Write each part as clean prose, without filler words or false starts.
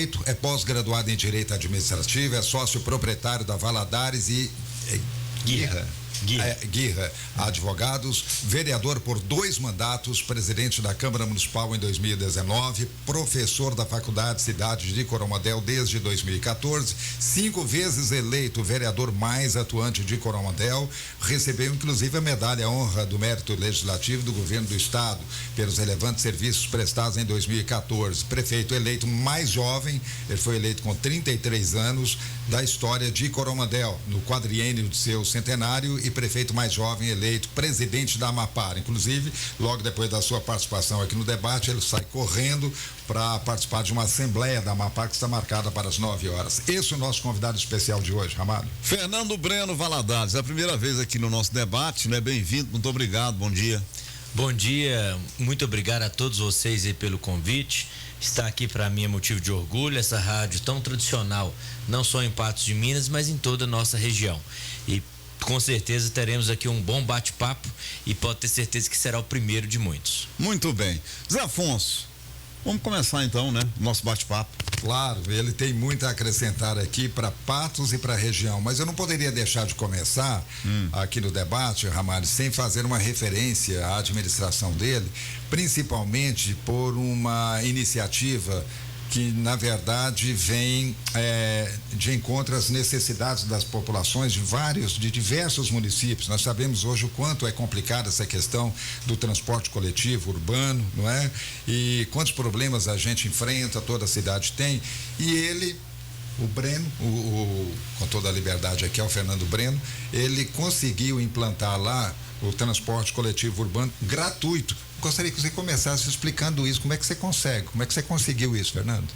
eleito, é pós-graduado em Direito Administrativo, é sócio proprietário da Valadares e Guirra Advogados, vereador por 2 mandatos, presidente da Câmara Municipal em 2019, professor da Faculdade Cidade de Coromandel desde 2014, 5 vezes eleito vereador mais atuante de Coromandel, recebeu inclusive a medalha honra do mérito legislativo do governo do estado pelos relevantes serviços prestados em 2014, prefeito eleito mais jovem, ele foi eleito com 33 anos da história de Coromandel, no quadriênio de seu centenário, e prefeito mais jovem eleito presidente da Amapar. Inclusive, logo depois da sua participação aqui no debate, ele sai correndo para participar de uma assembleia da Amapar que está marcada para as 9 horas. Esse é o nosso convidado especial de hoje, Ramalho. Fernando Breno Valadares, é a primeira vez aqui no nosso debate, né? Bem-vindo, muito obrigado, bom dia. Bom dia, muito obrigado a todos vocês aí pelo convite. Estar aqui para mim é motivo de orgulho, essa rádio tão tradicional, não só em Patos de Minas, mas em toda a nossa região. E com certeza teremos aqui um bom bate-papo e pode ter certeza que será o primeiro de muitos. Muito bem. Zé Afonso, vamos começar então, né? Nosso bate-papo. Claro, ele tem muito a acrescentar aqui para Patos e para a região, mas eu não poderia deixar de começar aqui no debate, Ramalho, sem fazer uma referência à administração dele, principalmente por uma iniciativa que na verdade vem de encontro às necessidades das populações de diversos municípios. Nós sabemos hoje o quanto é complicada essa questão do transporte coletivo urbano, não é? E quantos problemas a gente enfrenta, toda a cidade tem, e ele, o Breno, com toda a liberdade aqui, é o Fernando Breno, ele conseguiu implantar lá o transporte coletivo urbano gratuito. Gostaria que você começasse explicando isso, como é que você conseguiu isso, Fernando?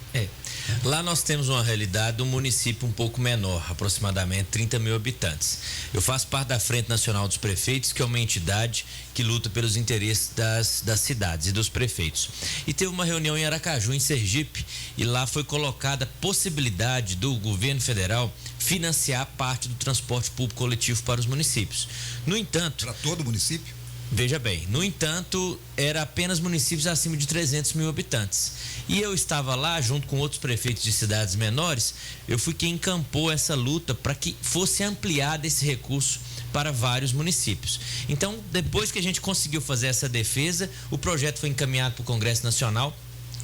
Lá nós temos uma realidade, um município um pouco menor, aproximadamente 30 mil habitantes. Eu faço parte da Frente Nacional dos Prefeitos, que é uma entidade que luta pelos interesses das cidades e dos prefeitos. E teve uma reunião em Aracaju, em Sergipe, e lá foi colocada a possibilidade do governo federal financiar parte do transporte público coletivo para os municípios. No entanto... Para todo município? Veja bem, no entanto, era apenas municípios acima de 300 mil habitantes. E eu estava lá, junto com outros prefeitos de cidades menores, eu fui quem encampou essa luta para que fosse ampliado esse recurso para vários municípios. Então, depois que a gente conseguiu fazer essa defesa, o projeto foi encaminhado para o Congresso Nacional,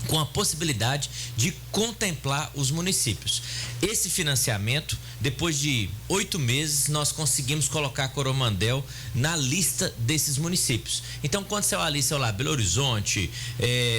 com a possibilidade de contemplar os municípios. Esse financiamento, depois de 8 meses, nós conseguimos colocar Coromandel na lista desses municípios. Então, quando você olha ali, sei lá, Belo Horizonte,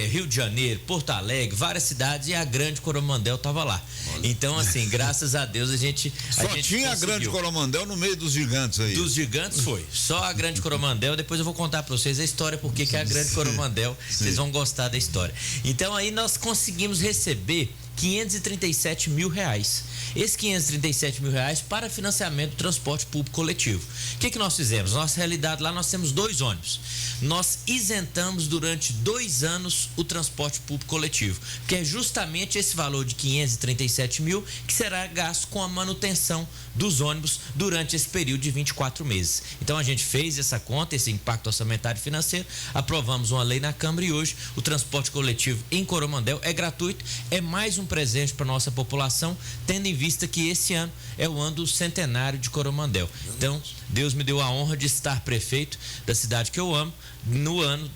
Rio de Janeiro, Porto Alegre, várias cidades, e a Grande Coromandel estava lá. Olha. Então, assim, graças a Deus a gente tinha conseguiu. A Grande Coromandel no meio dos gigantes aí. Dos gigantes foi. Só a Grande Coromandel, depois eu vou contar para vocês a história, porque que é a Grande Coromandel, vocês vão gostar da história. Então, aí nós conseguimos receber 537 mil reais. Esses 537 mil reais para financiamento do transporte público coletivo. O que nós fizemos? Nossa realidade lá, nós temos 2 ônibus. Nós isentamos durante 2 anos o transporte público coletivo, que é justamente esse valor de 537 mil que será gasto com a manutenção dos ônibus durante esse período de 24 meses. Então a gente fez essa conta, esse impacto orçamentário e financeiro, aprovamos uma lei na Câmara e hoje o transporte coletivo em Coromandel é gratuito, é mais um presente para a nossa população, tendo em vista que esse ano é o ano do centenário de Coromandel. Então, Deus me deu a honra de estar prefeito da cidade que eu amo,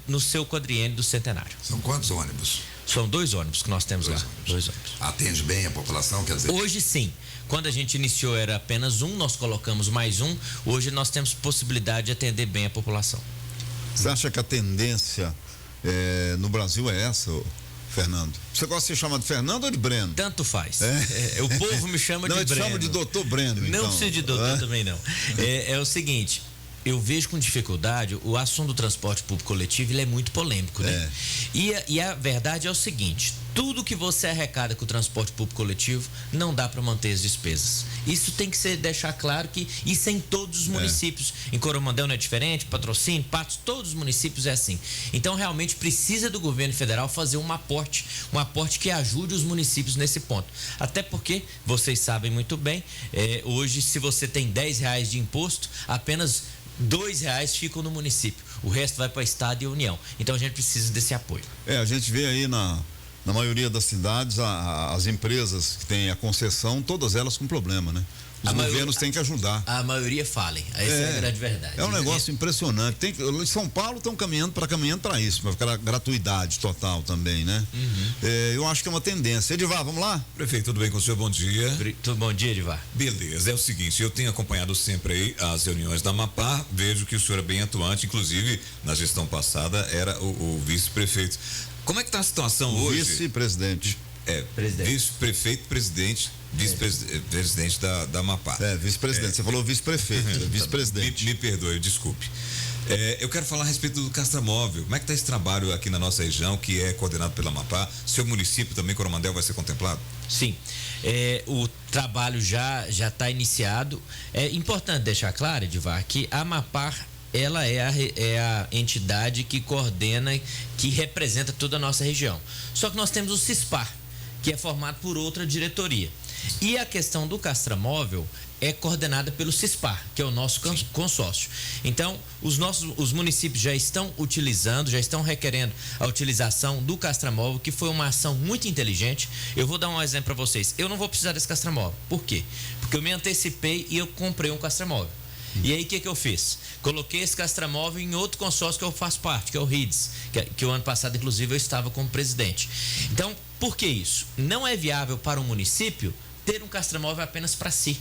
no seu quadriênio do centenário. São quantos ônibus? São 2 ônibus que nós temos lá. 2 ônibus. Atende bem a população, quer dizer? Hoje sim. Quando a gente iniciou era apenas 1, nós colocamos mais 1. Hoje nós temos possibilidade de atender bem a população. Você acha que a tendência no Brasil é essa, Fernando? Você gosta de ser chamado de Fernando ou de Breno? Tanto faz. O povo me chama de Breno. Não, eu te chamo de doutor Breno. Não precisa de doutor também não. É o seguinte, eu vejo com dificuldade, o assunto do transporte público coletivo, ele é muito polêmico, né? E a verdade é o seguinte, tudo que você arrecada com o transporte público coletivo, não dá para manter as despesas. Isso tem que deixar claro que isso é em todos os municípios. Em Coromandel não é diferente, Patrocínio, Patos, todos os municípios é assim. Então, realmente, precisa do governo federal fazer um aporte que ajude os municípios nesse ponto. Até porque, vocês sabem muito bem, hoje, se você tem R$10 de imposto, apenas R$2 ficam no município. O resto vai para o Estado e a União. Então, a gente precisa desse apoio. A gente vê aí na maioria das cidades, as empresas que têm a concessão, todas elas com problema, né? Os governos têm que ajudar. A maioria falem. Essa é a grande verdade. É um negócio impressionante. Em São Paulo estão caminhando para isso, para ficar gratuidade total também, né? Eu acho que é uma tendência. Edivar, vamos lá? Prefeito, tudo bem com o senhor? Bom dia. Bom dia, Edivar. Beleza, é o seguinte, eu tenho acompanhado sempre aí as reuniões da Amapá, vejo que o senhor é bem atuante, inclusive na gestão passada era o vice-prefeito. Como é que está a situação hoje? Vice-presidente. Vice-prefeito, presidente, vice-presidente da Amapá. Vice-presidente, você falou vice-prefeito, vice-presidente. Me perdoe, desculpe. Eu quero falar a respeito do Castramóvel. Como é que está esse trabalho aqui na nossa região, que é coordenado pela Amapá? Seu município também, Coromandel, vai ser contemplado? Sim, o trabalho já está iniciado. É importante deixar claro, Edivar, que a Amapá ela é a entidade que coordena, que representa toda a nossa região. Só que nós temos o CISPAR, que é formado por outra diretoria. E a questão do Castramóvel é coordenada pelo CISPAR, que é o nosso consórcio. Então, os municípios já estão utilizando, já estão requerendo a utilização do Castramóvel, que foi uma ação muito inteligente. Eu vou dar um exemplo para vocês. Eu não vou precisar desse Castramóvel. Por quê? Porque eu me antecipei e eu comprei um Castramóvel. E aí, o que eu fiz? Coloquei esse Castramóvel em outro consórcio que eu faço parte, que é o RIDS, que o ano passado, inclusive, eu estava como presidente. Então, por que isso? Não é viável para o município ter um Castramóvel apenas para si.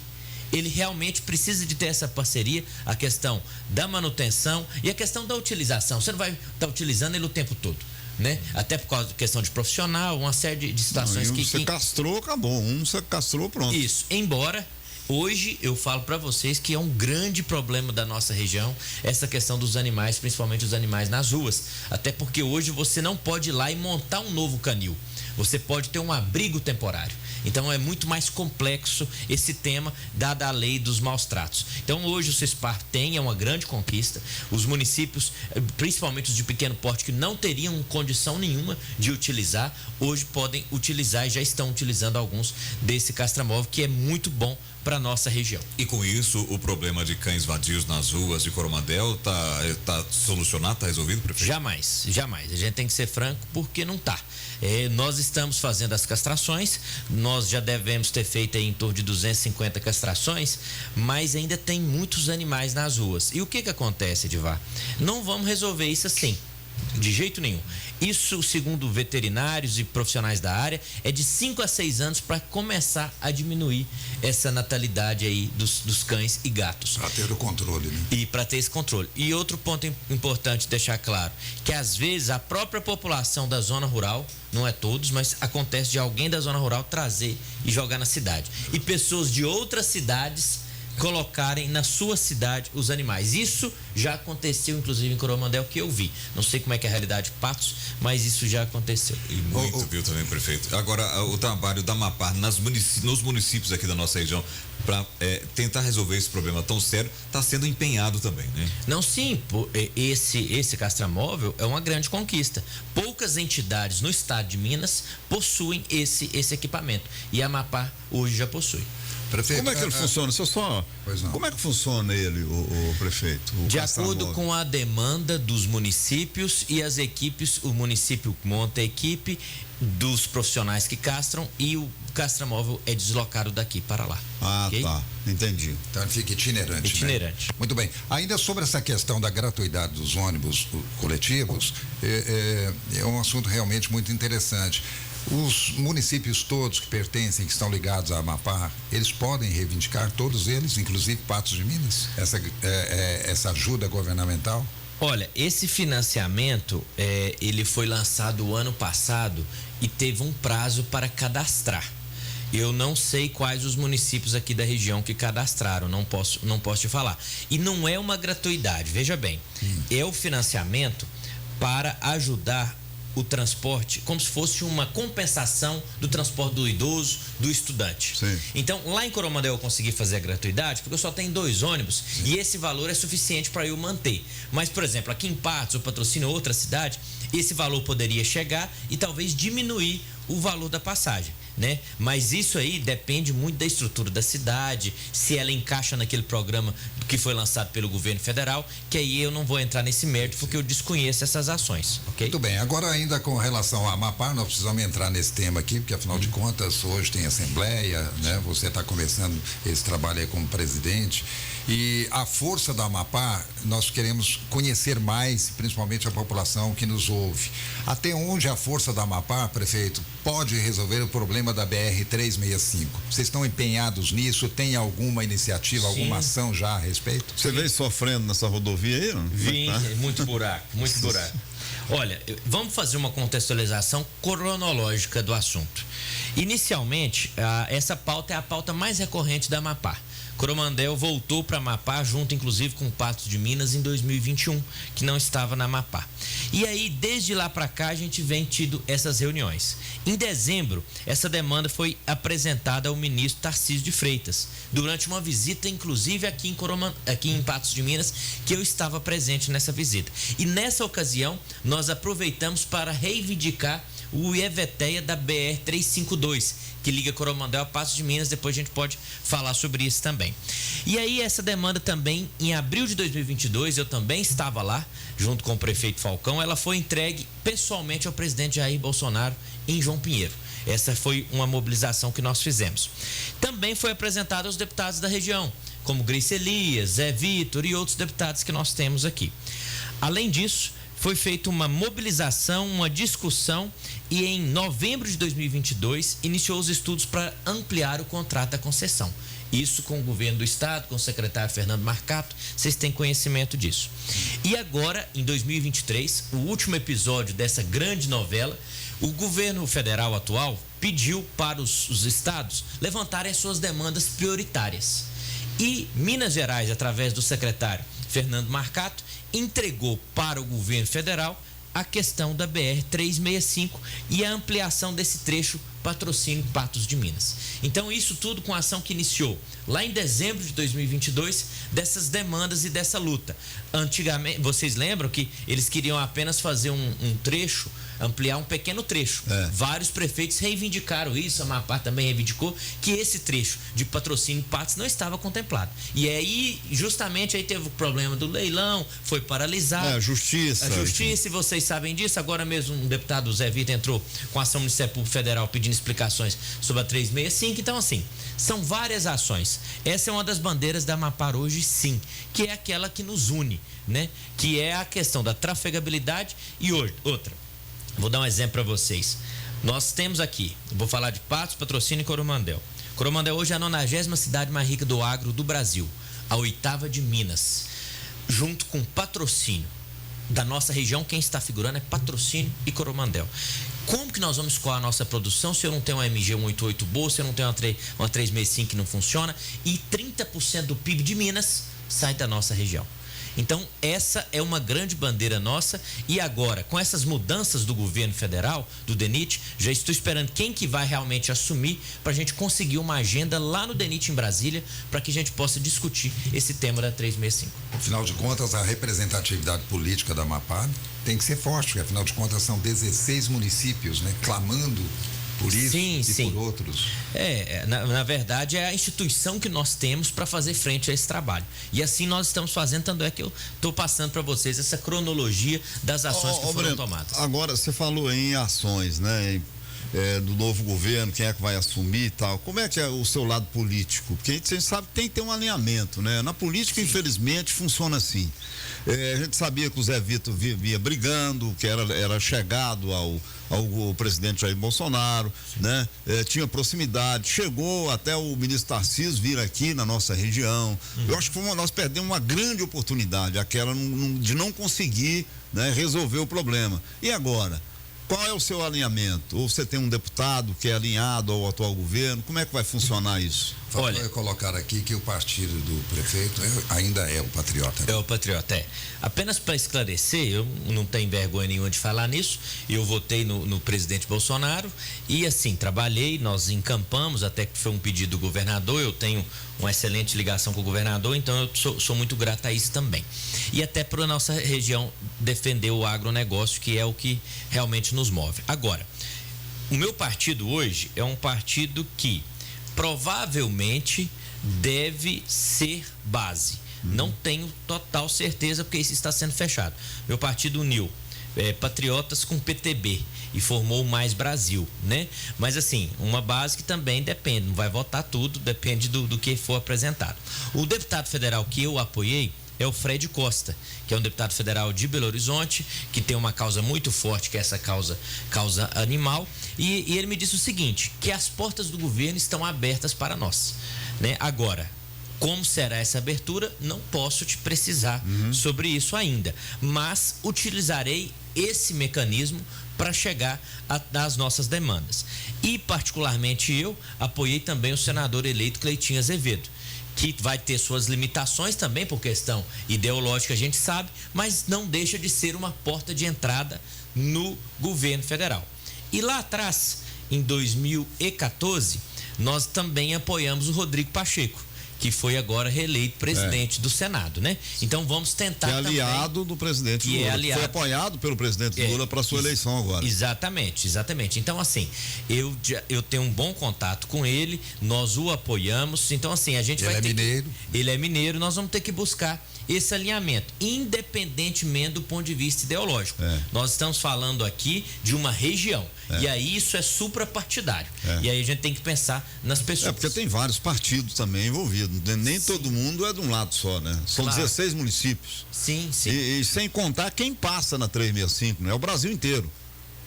Ele realmente precisa de ter essa parceria, a questão da manutenção e a questão da utilização. Você não vai estar utilizando ele o tempo todo, né? Até por causa da questão de profissional, uma série de situações que... Você castrou, acabou. Você castrou, pronto. Isso, embora... Hoje eu falo para vocês que é um grande problema da nossa região essa questão dos animais, principalmente os animais nas ruas. Até porque hoje você não pode ir lá e montar um novo canil. Você pode ter um abrigo temporário. Então é muito mais complexo esse tema, dada a lei dos maus tratos. Então hoje o CISPAR é uma grande conquista. Os municípios, principalmente os de pequeno porte, que não teriam condição nenhuma de utilizar, hoje podem utilizar e já estão utilizando alguns desse Castramóvel, que é muito bom para nossa região. E com isso, o problema de cães vadios nas ruas de Coromandel tá solucionado, tá resolvido, prefeito? Jamais. A gente tem que ser franco, porque não tá. Nós estamos fazendo as castrações, nós já devemos ter feito aí em torno de 250 castrações, mas ainda tem muitos animais nas ruas. E o que acontece, Edivar? Não vamos resolver isso assim, de jeito nenhum. Isso, segundo veterinários e profissionais da área, é de 5 a 6 anos para começar a diminuir essa natalidade aí dos cães e gatos. Para ter o controle, né? E para ter esse controle. E outro ponto importante deixar claro, que às vezes a própria população da zona rural, não é todos, mas acontece de alguém da zona rural trazer e jogar na cidade. E pessoas de outras cidades colocarem na sua cidade os animais. Isso já aconteceu, inclusive, em Coromandel, que eu vi. Não sei como é que é a realidade de Patos, mas isso já aconteceu. E muito, viu, também, prefeito. Agora, o trabalho da Amapá nos municípios aqui da nossa região para tentar resolver esse problema tão sério está sendo empenhado também, né? Não, sim. Esse Castramóvel é uma grande conquista. Poucas entidades no estado de Minas possuem esse equipamento. E a Amapá hoje já possui. Prefeito, como é que ele funciona? Como é que funciona ele, o prefeito? De acordo com a demanda dos municípios e as equipes, o município monta a equipe dos profissionais que castram e o Castramóvel é deslocado daqui para lá. Okay? Tá. Entendi. Então ele fica itinerante. Itinerante. Né? Muito bem. Ainda sobre essa questão da gratuidade dos ônibus coletivos, é um assunto realmente muito interessante. Os municípios todos que pertencem, que estão ligados à Amapá, eles podem reivindicar, todos eles, inclusive Patos de Minas, essa ajuda governamental? Olha, esse financiamento, ele foi lançado o ano passado e teve um prazo para cadastrar. Eu não sei quais os municípios aqui da região que cadastraram, não posso te falar. E não é uma gratuidade, veja bem, é o financiamento para ajudar o transporte, como se fosse uma compensação do transporte do idoso, do estudante. Sim. Então, lá em Coromandel eu consegui fazer a gratuidade, porque eu só tenho 2 ônibus. Sim. E esse valor é suficiente para eu manter. Mas, por exemplo, aqui em Patos, ou Patrocínio, outra cidade, esse valor poderia chegar e talvez diminuir o valor da passagem. né? Mas isso aí depende muito da estrutura da cidade, se ela encaixa naquele programa que foi lançado pelo governo federal, que aí eu não vou entrar nesse mérito porque eu desconheço essas ações, ok? Muito bem, agora ainda com relação ao Amapá, nós precisamos entrar nesse tema aqui, porque afinal de contas hoje tem assembleia, né? Você está começando esse trabalho aí como presidente, e a força do Amapá, nós queremos conhecer mais, principalmente a população que nos ouve. Até onde a força do Amapá, prefeito, pode resolver o problema da BR-365? Vocês estão empenhados nisso? Tem alguma iniciativa, alguma ação já a respeito? Você veio sofrendo nessa rodovia aí, não? Vim, muito buraco, muito buraco. Olha, vamos fazer uma contextualização cronológica do assunto. Inicialmente, essa pauta é a pauta mais recorrente da Amapá. Coromandel voltou para Amapá, junto inclusive com Patos de Minas, em 2021, que não estava na Amapá. E aí, desde lá para cá, a gente vem tido essas reuniões. Em dezembro, essa demanda foi apresentada ao ministro Tarcísio de Freitas, durante uma visita, inclusive aqui em Patos de Minas, que eu estava presente nessa visita. E nessa ocasião, nós aproveitamos para reivindicar o EVTEA da BR-352, que liga Coromandel a Patos de Minas. Depois a gente pode falar sobre isso também. E aí essa demanda também, em abril de 2022, eu também estava lá, junto com o prefeito Falcão, ela foi entregue pessoalmente ao presidente Jair Bolsonaro em João Pinheiro. Essa foi uma mobilização que nós fizemos. Também foi apresentada aos deputados da região, como Grace Elias, Zé Vitor e outros deputados que nós temos aqui. Além disso, foi feita uma mobilização, uma discussão, e em novembro de 2022 iniciou os estudos para ampliar o contrato da concessão. Isso com o governo do estado, com o secretário Fernando Marcato, vocês têm conhecimento disso. E agora, em 2023, o último episódio dessa grande novela, o governo federal atual pediu para os estados levantarem as suas demandas prioritárias. E Minas Gerais, através do secretário Fernando Marcato, entregou para o governo federal a questão da BR-365 e a ampliação desse trecho Patrocínio Patos de Minas. Então, isso tudo com a ação que iniciou lá em dezembro de 2022, dessas demandas e dessa luta. Antigamente, vocês lembram que eles queriam apenas fazer um trecho, ampliar um pequeno trecho. Vários prefeitos reivindicaram isso, a Amapá também reivindicou que esse trecho de Patrocínio Patos não estava contemplado. E aí, justamente, aí teve o problema do leilão, foi paralisado. A justiça, e vocês sabem disso. Agora mesmo um deputado, Zé Vitor, entrou com a ação Ministério Público Federal pedindo explicações sobre a 365. Então, assim, são várias ações. Essa é uma das bandeiras da Amapá hoje, sim, que é aquela que nos une, né? Que é a questão da trafegabilidade. E outra, vou dar um exemplo para vocês. Nós temos aqui, vou falar de Patos, Patrocínio e Coromandel. Coromandel hoje é a 90ª cidade mais rica do agro do Brasil, a 8ª de Minas, junto com Patrocínio. Da nossa região, quem está figurando é Patrocínio e Coromandel. Como que nós vamos escoar a nossa produção se eu não tenho uma MG 188 boa, se eu não tenho uma 365 que não funciona? E 30% do PIB de Minas sai da nossa região. Então, essa é uma grande bandeira nossa. E agora, com essas mudanças do governo federal, do DENIT, já estou esperando quem que vai realmente assumir para a gente conseguir uma agenda lá no DENIT em Brasília, para que a gente possa discutir esse tema da 365. Afinal de contas, a representatividade política da Amapá tem que ser forte, porque afinal de contas são 16 municípios, né, clamando por isso por outros. Na verdade, é a instituição que nós temos para fazer frente a esse trabalho. E assim nós estamos fazendo, tanto é que eu estou passando para vocês essa cronologia das ações que foram Breno, tomadas. Agora, você falou em ações, né? Do novo governo, quem é que vai assumir e tal. Como é que é o seu lado político? Porque a gente sabe que tem que ter um alinhamento, né? Na política, infelizmente, funciona assim. A gente sabia que o Zé Vitor via brigando, que era chegado ao presidente Jair Bolsonaro, né? Tinha proximidade, chegou até o ministro Tarcísio vir aqui na nossa região. Eu acho que nós perdemos uma grande oportunidade, aquela de não conseguir, né, resolver o problema. E agora? Qual é o seu alinhamento? Ou você tem um deputado que é alinhado ao atual governo? Como é que vai funcionar isso? Olha, eu colocar aqui que o partido do prefeito ainda é o Patriota. É o Patriota, é. Apenas para esclarecer, eu não tenho vergonha nenhuma de falar nisso. Eu votei no presidente Bolsonaro e, assim, trabalhei, nós encampamos, até que foi um pedido do governador. Eu tenho uma excelente ligação com o governador, então eu sou muito grato a isso também. E até para a nossa região defender o agronegócio, que é o que realmente nos move. Agora, o meu partido hoje é um partido que provavelmente deve ser base. Não tenho total certeza, porque isso está sendo fechado. Meu partido uniu patriotas com PTB e formou o Mais Brasil, né? Mas assim, uma base que também depende, não vai votar tudo, depende do que for apresentado. O deputado federal que eu apoiei é o Fred Costa, que é um deputado federal de Belo Horizonte, que tem uma causa muito forte, que é essa causa animal, e ele me disse o seguinte, que as portas do governo estão abertas para nós, né? Agora, como será essa abertura, não posso te precisar sobre isso ainda, mas utilizarei esse mecanismo para chegar às nossas demandas. E, particularmente, eu apoiei também o senador eleito Cleitinho Azevedo, que vai ter suas limitações também por questão ideológica, a gente sabe, mas não deixa de ser uma porta de entrada no governo federal. E lá atrás, em 2014, nós também apoiamos o Rodrigo Pacheco, que foi agora reeleito presidente do Senado, né? Então vamos tentar também. Que é aliado também, do presidente Lula, que foi apoiado pelo presidente Lula para sua eleição agora. Exatamente. Então, assim, eu tenho um bom contato com ele, nós o apoiamos, então assim, a gente vai ter ele é mineiro, nós vamos ter que buscar esse alinhamento, independentemente do ponto de vista ideológico. Nós estamos falando aqui de uma região, e aí isso é suprapartidário. E aí a gente tem que pensar nas pessoas. Porque tem vários partidos também envolvidos, nem todo mundo é de um lado só, né? São 16 municípios. Sim. E sem contar quem passa na 365, né? É o Brasil inteiro.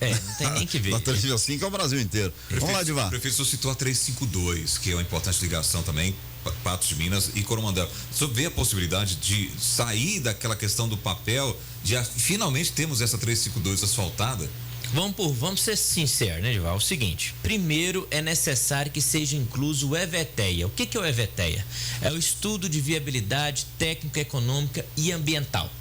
Não tem nem que ver. Na 365 é o Brasil inteiro. Vamos lá, Divar. Prefeito, o senhor citou a 352, que é uma importante ligação também, Patos de Minas e Coromandel. O senhor vê a possibilidade de sair daquela questão do papel, de finalmente termos essa 352 asfaltada? Vamos ser sinceros, né, Dival? O seguinte, primeiro é necessário que seja incluso o EVTEA. O que é o EVTEA? É o estudo de viabilidade técnica, econômica e ambiental.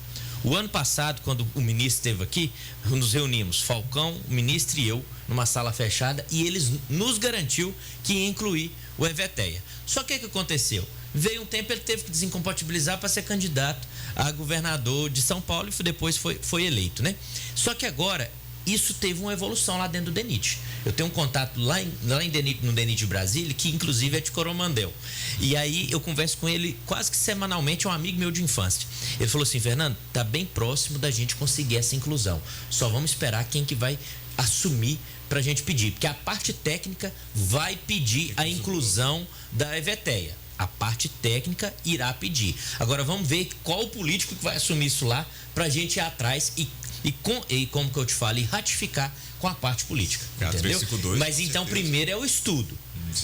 O ano passado, quando o ministro esteve aqui, nos reunimos, Falcão, o ministro e eu, numa sala fechada, e eles nos garantiu que ia incluir o EVTEA. Só que o que aconteceu? Veio um tempo, ele teve que desincompatibilizar para ser candidato a governador de São Paulo e depois foi eleito, né? Só que agora, isso teve uma evolução lá dentro do DENIT. Eu tenho um contato no DENIT de Brasília, que inclusive é de Coromandel. E aí eu converso com ele quase que semanalmente, é um amigo meu de infância. Ele falou assim, Fernando, tá bem próximo da gente conseguir essa inclusão. Só vamos esperar quem que vai assumir para a gente pedir. Porque a parte técnica vai pedir a inclusão da EVTEA. A parte técnica irá pedir. Agora vamos ver qual político que vai assumir isso lá para a gente ir atrás e como que eu te falo, e ratificar com a parte política, entendeu? 352, mas então primeiro é o estudo.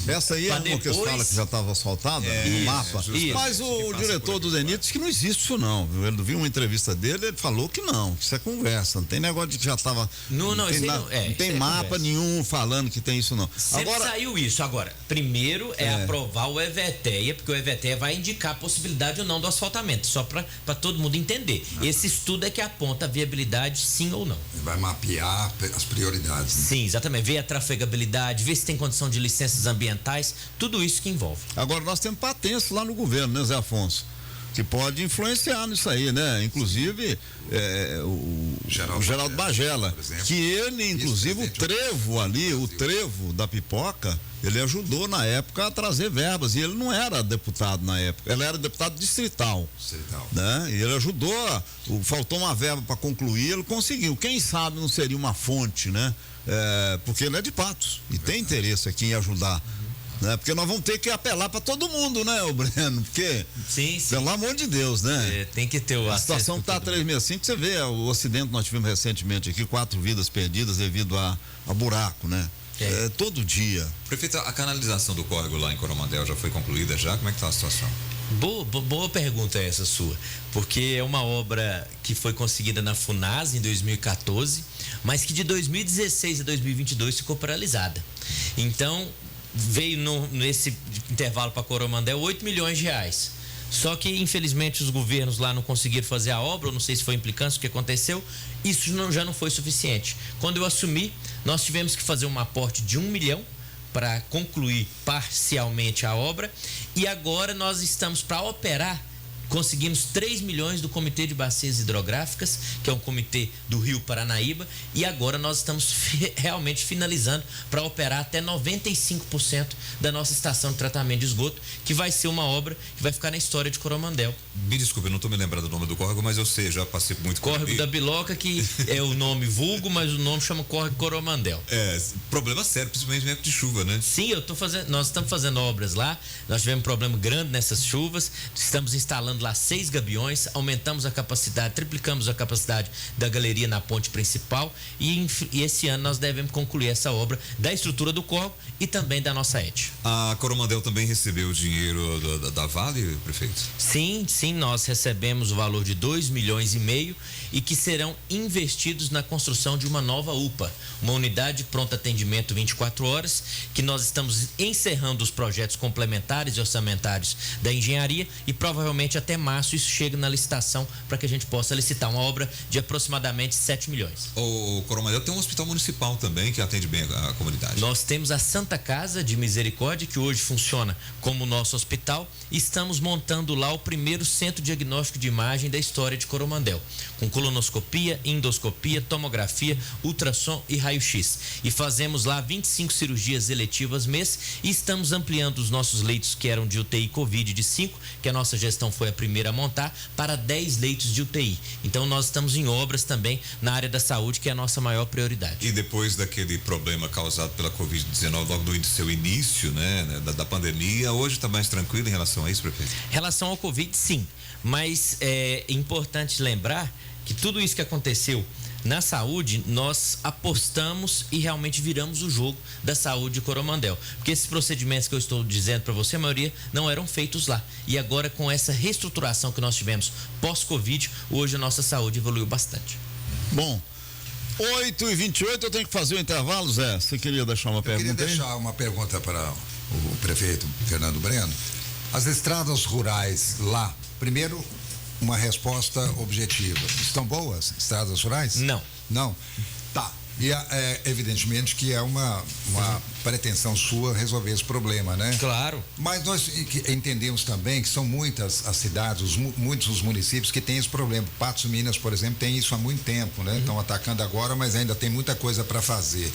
Essa aí é uma que fala que já estava asfaltada no mapa. Mas o diretor do DENIT disse que não existe isso não. Ele viu uma entrevista dele, ele falou que não, que isso é conversa. Não tem negócio de que já estava. Não tem mapa nenhum falando que tem isso não. Sempre saiu isso. Agora, primeiro é aprovar o EVTEA, porque o EVTEA vai indicar a possibilidade ou não do asfaltamento, só para todo mundo entender. Esse estudo é que aponta a viabilidade, sim ou não. Vai mapear as prioridades. Né? Sim, exatamente. Ver a trafegabilidade, ver se tem condição de licenças ambientais, tudo isso que envolve. Agora nós temos patentes lá no governo, né, Zé Afonso? Que pode influenciar nisso aí, né? Inclusive o Geraldo Bagela, que ele, inclusive, o trevo ali, o trevo da pipoca, ele ajudou na época a trazer verbas, e ele não era deputado na época, ele era deputado distrital. Né? E ele ajudou, faltou uma verba para concluir, ele conseguiu. Quem sabe não seria uma fonte, né? Porque ele é de Patos e tem interesse aqui em ajudar. Né? Porque nós vamos ter que apelar para todo mundo, né, o Breno? Porque, sim. Pelo amor de Deus, né? Tem que ter o a situação que está 365, você vê o acidente que nós tivemos recentemente aqui, 4 vidas perdidas devido a buraco, né? Todo dia. Prefeito, a canalização do córrego lá em Coromandel já foi concluída já? Como é que está a situação? Boa pergunta essa sua, porque é uma obra que foi conseguida na FUNAS em 2014, mas que de 2016 a 2022 ficou paralisada. Então, veio nesse intervalo para Coromandel 8 milhões de reais. Só que, infelizmente, os governos lá não conseguiram fazer a obra, eu não sei se foi implicância, o que aconteceu, isso já não foi suficiente. Quando eu assumi, nós tivemos que fazer um aporte de 1 milhão para concluir parcialmente a obra, e agora nós estamos para operar conseguimos 3 milhões do Comitê de Bacias Hidrográficas, que é um comitê do Rio Paranaíba, e agora nós estamos realmente finalizando para operar até 95% da nossa estação de tratamento de esgoto, que vai ser uma obra que vai ficar na história de Coromandel. Me desculpe, eu não estou me lembrando do nome do córrego, mas eu sei, já passei muito por Córrego da Biloca, que é o nome vulgo, mas o nome chama Córrego Coromandel. Problema sério, principalmente na época de chuva, né? Sim, nós estamos fazendo obras lá, nós tivemos um problema grande nessas chuvas, estamos instalando lá 6 gabiões, aumentamos a capacidade, triplicamos a capacidade da galeria na ponte principal e esse ano nós devemos concluir essa obra da estrutura do córrego e também da nossa ET. A Coromandel também recebeu o dinheiro da Vale, prefeito? Sim, nós recebemos o valor de 2,5 milhões e que serão investidos na construção de uma nova UPA, uma unidade de pronto atendimento 24 horas, que nós estamos encerrando os projetos complementares e orçamentários da engenharia e provavelmente até março isso chega na licitação para que a gente possa licitar uma obra de aproximadamente 7 milhões. O Coromandel tem um hospital municipal também que atende bem a comunidade. Nós temos a Santa Casa de Misericórdia, que hoje funciona como nosso hospital, e estamos montando lá o primeiro centro diagnóstico de imagem da história de Coromandel, com colonoscopia, endoscopia, tomografia, ultrassom e raio-x. E fazemos lá 25 cirurgias eletivas mês e estamos ampliando os nossos leitos que eram de UTI Covid de 5, que a nossa gestão foi a primeira a montar, para 10 leitos de UTI. Então nós estamos em obras também na área da saúde, que é a nossa maior prioridade. E depois daquele problema causado pela Covid-19, logo no seu início, né, da pandemia, hoje está mais tranquilo em relação a isso, prefeito? Em relação ao Covid, sim. Mas é importante lembrar que tudo isso que aconteceu na saúde, nós apostamos e realmente viramos o jogo da saúde de Coromandel. Porque esses procedimentos que eu estou dizendo para você, a maioria não eram feitos lá. E agora, com essa reestruturação que nós tivemos pós-Covid, hoje a nossa saúde evoluiu bastante. Bom, 8h28, eu tenho que fazer o intervalo, Zé. Você queria deixar uma pergunta? Eu queria deixar uma pergunta para o prefeito Fernando Breno. As estradas rurais lá, primeiro, uma resposta objetiva. Estão boas estradas rurais? Não. Não? Tá. E evidentemente que é uma pretensão sua resolver esse problema, né? Claro. Mas nós entendemos também que são muitas as cidades, muitos os municípios que têm esse problema. Patos de Minas, por exemplo, tem isso há muito tempo, né? Estão atacando agora, mas ainda tem muita coisa para fazer.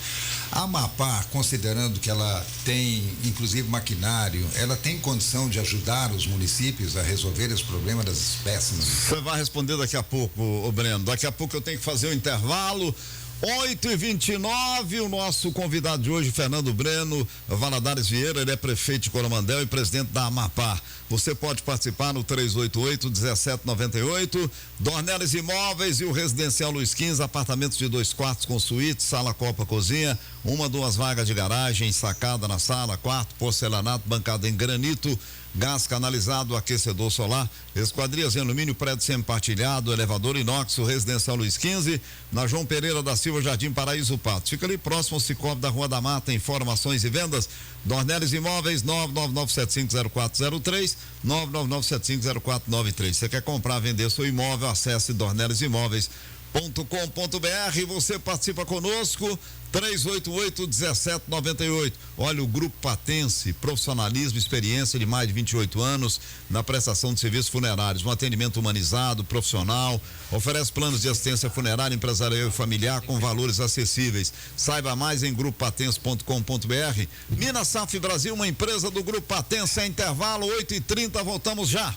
A Amapá, considerando que ela tem, inclusive, maquinário, ela tem condição de ajudar os municípios a resolver esse problema das espécies? Você vai responder daqui a pouco, Breno. Daqui a pouco eu tenho que fazer o intervalo. 8h29, o nosso convidado de hoje, Fernando Breno Valadares Vieira, ele é prefeito de Coromandel e presidente da Amapá. Você pode participar no 388-1798, Dornelles Imóveis e o Residencial Luiz XV, apartamentos de 2 quartos com suíte, sala, copa, cozinha, 1-2 vagas de garagem, sacada na sala, quarto, porcelanato, bancada em granito, gás canalizado, aquecedor solar, esquadrias em alumínio, prédio semi-partilhado, elevador inox, o Residencial Luiz XV, na João Pereira da Silva, Jardim Paraíso Patos. Fica ali próximo ao Cicobi da Rua da Mata. Informações e vendas, Dornelles Imóveis, 999750403, 999750493. Você quer comprar, vender seu imóvel, acesse dornellesimóveis.com.br. Você participa conosco, 388-1798. Olha, o Grupo Patense, profissionalismo, experiência de mais de 28 anos na prestação de serviços funerários, um atendimento humanizado, profissional, oferece planos de assistência funerária, empresarial e familiar com valores acessíveis. Saiba mais em grupopatense.com.br. Minas Safra Brasil, uma empresa do Grupo Patense. É intervalo, 8h30, voltamos já.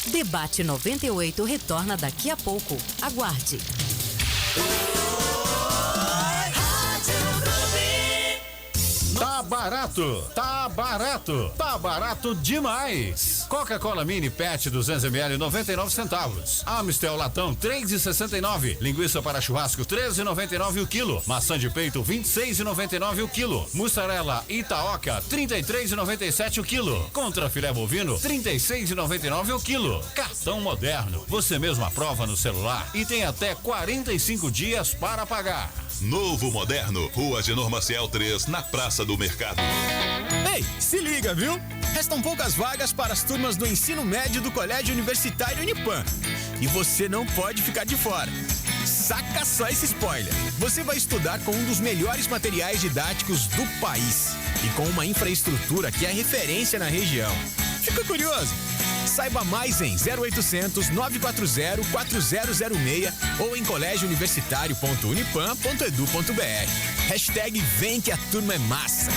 Debate 98 retorna daqui a pouco. Aguarde. Tá barato, tá barato, tá barato demais. Coca-Cola Mini PET 200ml 99 centavos. Amistel Latão 3,69. Linguiça para churrasco 13,99 o quilo. Maçã de peito 26,99 o quilo. Mussarela Itaoca 33,97 o quilo. Contra filé bovino 36,99 o quilo. Cartão moderno, você mesmo aprova no celular e tem até 45 dias para pagar. Novo Moderno, Rua Agenor Maciel 3, na Praça do Mercado. Ei, se liga, viu? Restam poucas vagas para as turmas do ensino médio do Colégio Universitário Unipam. E você não pode ficar de fora. Saca só esse spoiler. Você vai estudar com um dos melhores materiais didáticos do país e com uma infraestrutura que é referência na região. Fica curioso? Saiba mais em 0800 940 4006 ou em colégiouniversitario.unipam.edu.br. Hashtag vem que a turma é massa.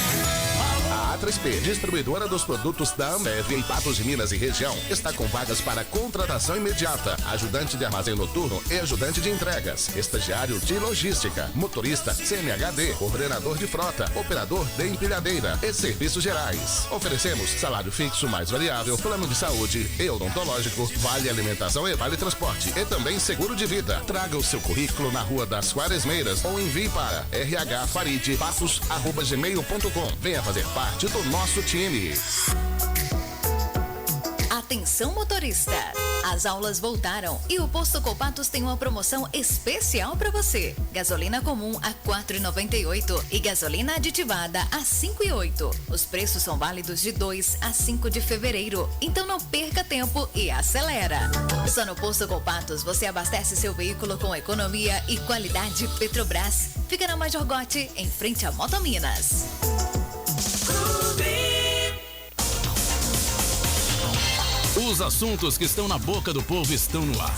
A A3P, distribuidora dos produtos da Ambev em Patos de Minas e região, está com vagas para contratação imediata, ajudante de armazém noturno e ajudante de entregas, estagiário de logística, motorista CMHD, coordenador de frota, operador de empilhadeira e serviços gerais. Oferecemos salário fixo mais variável, plano de saúde e odontológico, vale alimentação e vale transporte e também seguro de vida. Traga o seu currículo na Rua das Quaresmeiras ou envie para rhfaridpatos@gmail.com. Venha fazer parte do nosso time. Atenção motorista, as aulas voltaram e o Posto Copatos tem uma promoção especial para você. Gasolina comum a R$ 4,98 e gasolina aditivada a R$ 5,08. Os preços são válidos de 2 a 5 de fevereiro, então não perca tempo e acelera. Só no Posto Copatos você abastece seu veículo com economia e qualidade Petrobras. Fica na Major Gotti, em frente a Motominas. Os assuntos que estão na boca do povo estão no ar.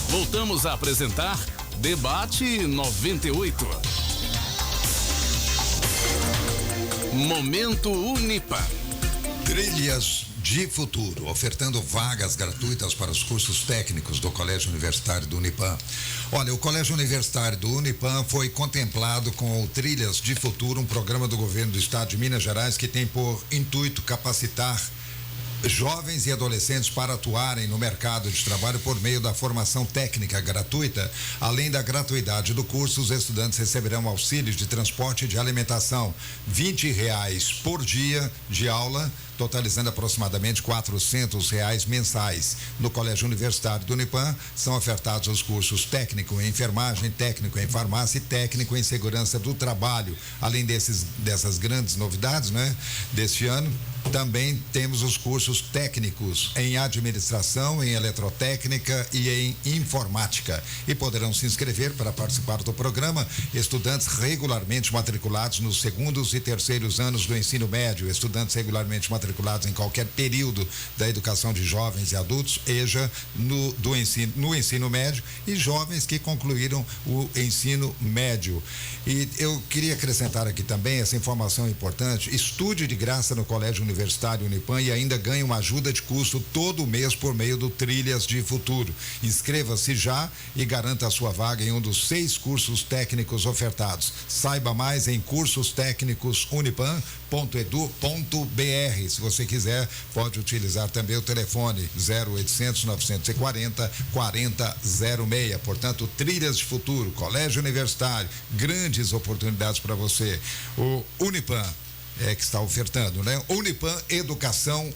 Voltamos a apresentar Debate 98. Momento Unipam. Trilhas de Futuro, ofertando vagas gratuitas para os cursos técnicos do Colégio Universitário do Unipam. Olha, o Colégio Universitário do Unipam foi contemplado com o Trilhas de Futuro, um programa do governo do estado de Minas Gerais que tem por intuito capacitar jovens e adolescentes para atuarem no mercado de trabalho por meio da formação técnica gratuita. Além da gratuidade do curso, os estudantes receberão auxílios de transporte e de alimentação, R$20 por dia de aula, totalizando aproximadamente R$400 mensais. No Colégio Universitário do Unipam são ofertados os cursos técnico em enfermagem, técnico em farmácia e técnico em segurança do trabalho. Além dessas grandes novidades, né, deste ano, também temos os cursos técnicos em administração, em eletrotécnica e em informática. E poderão se inscrever para participar do programa estudantes regularmente matriculados nos segundos e terceiros anos do ensino médio, estudantes regularmente matriculados em qualquer período da educação de jovens e adultos, EJA, no ensino médio, e jovens que concluíram o ensino médio. E eu queria acrescentar aqui também essa informação importante: estude de graça no Colégio Universitário Unipam e ainda ganhe uma ajuda de custo todo mês por meio do Trilhas de Futuro. Inscreva-se já e garanta a sua vaga em um dos 6 cursos técnicos ofertados. Saiba mais em cursostécnicos.unipam.edu.br. Se você quiser, pode utilizar também o telefone 0800 940 4006. Portanto, Trilhas de Futuro, Colégio Universitário, grandes oportunidades para você. O Unipam que está ofertando, né? Unipam, educação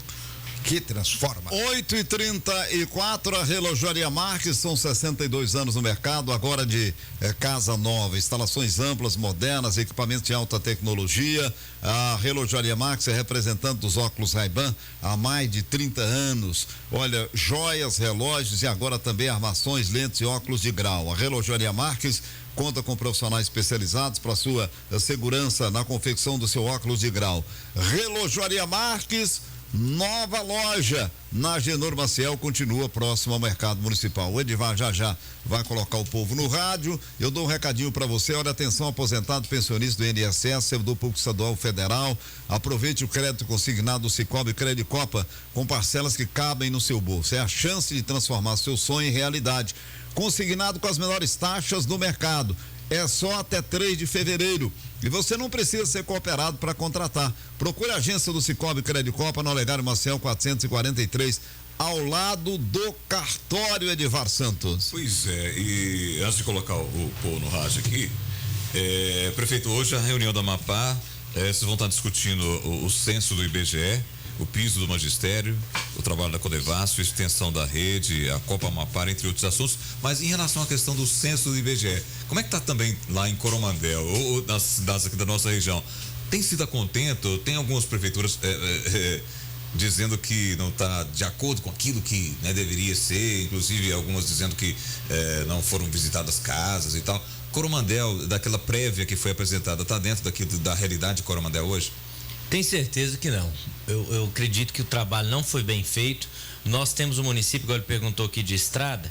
que transforma. 8h34, a Relojaria Marques, são 62 anos no mercado, agora de casa nova, instalações amplas, modernas, equipamentos de alta tecnologia. A Relojaria Marques é representante dos óculos Ray-Ban há mais de 30 anos. Olha, joias, relógios e agora também armações, lentes e óculos de grau. A Relojaria Marques conta com profissionais especializados para sua segurança na confecção do seu óculos de grau. Relojaria Marques, nova loja na Agenor Maciel, continua próximo ao mercado municipal. O Edivar já vai colocar o povo no rádio. Eu dou um recadinho para você. Olha, atenção, aposentado, pensionista do INSS, servidor público estadual federal, aproveite o crédito consignado do Cicobi Credicopa com parcelas que cabem no seu bolso. É a chance de transformar seu sonho em realidade. Consignado com as menores taxas do mercado. É só até 3 de fevereiro. E você não precisa ser cooperado para contratar. Procure a agência do Cicobi Credicopa no Olegário Maciel 443, ao lado do cartório, Edivar Santos. Pois é, e antes de colocar o povo no rádio aqui, prefeito, hoje a reunião da Amapá, vocês vão estar discutindo o censo do IBGE, o piso do magistério, o trabalho da Codevasf, a extensão da rede, a Copa Amapá, entre outros assuntos. Mas em relação à questão do censo do IBGE, como é que está também lá em Coromandel, ou nas cidades aqui da nossa região? Tem sido a contento? Tem algumas prefeituras dizendo que não está de acordo com aquilo que, né, deveria ser, inclusive algumas dizendo que não foram visitadas casas e tal. Coromandel, daquela prévia que foi apresentada, está dentro da realidade de Coromandel hoje? Tenho certeza que não. eu acredito que o trabalho não foi bem feito. Nós temos um município, igual ele perguntou aqui, de estrada,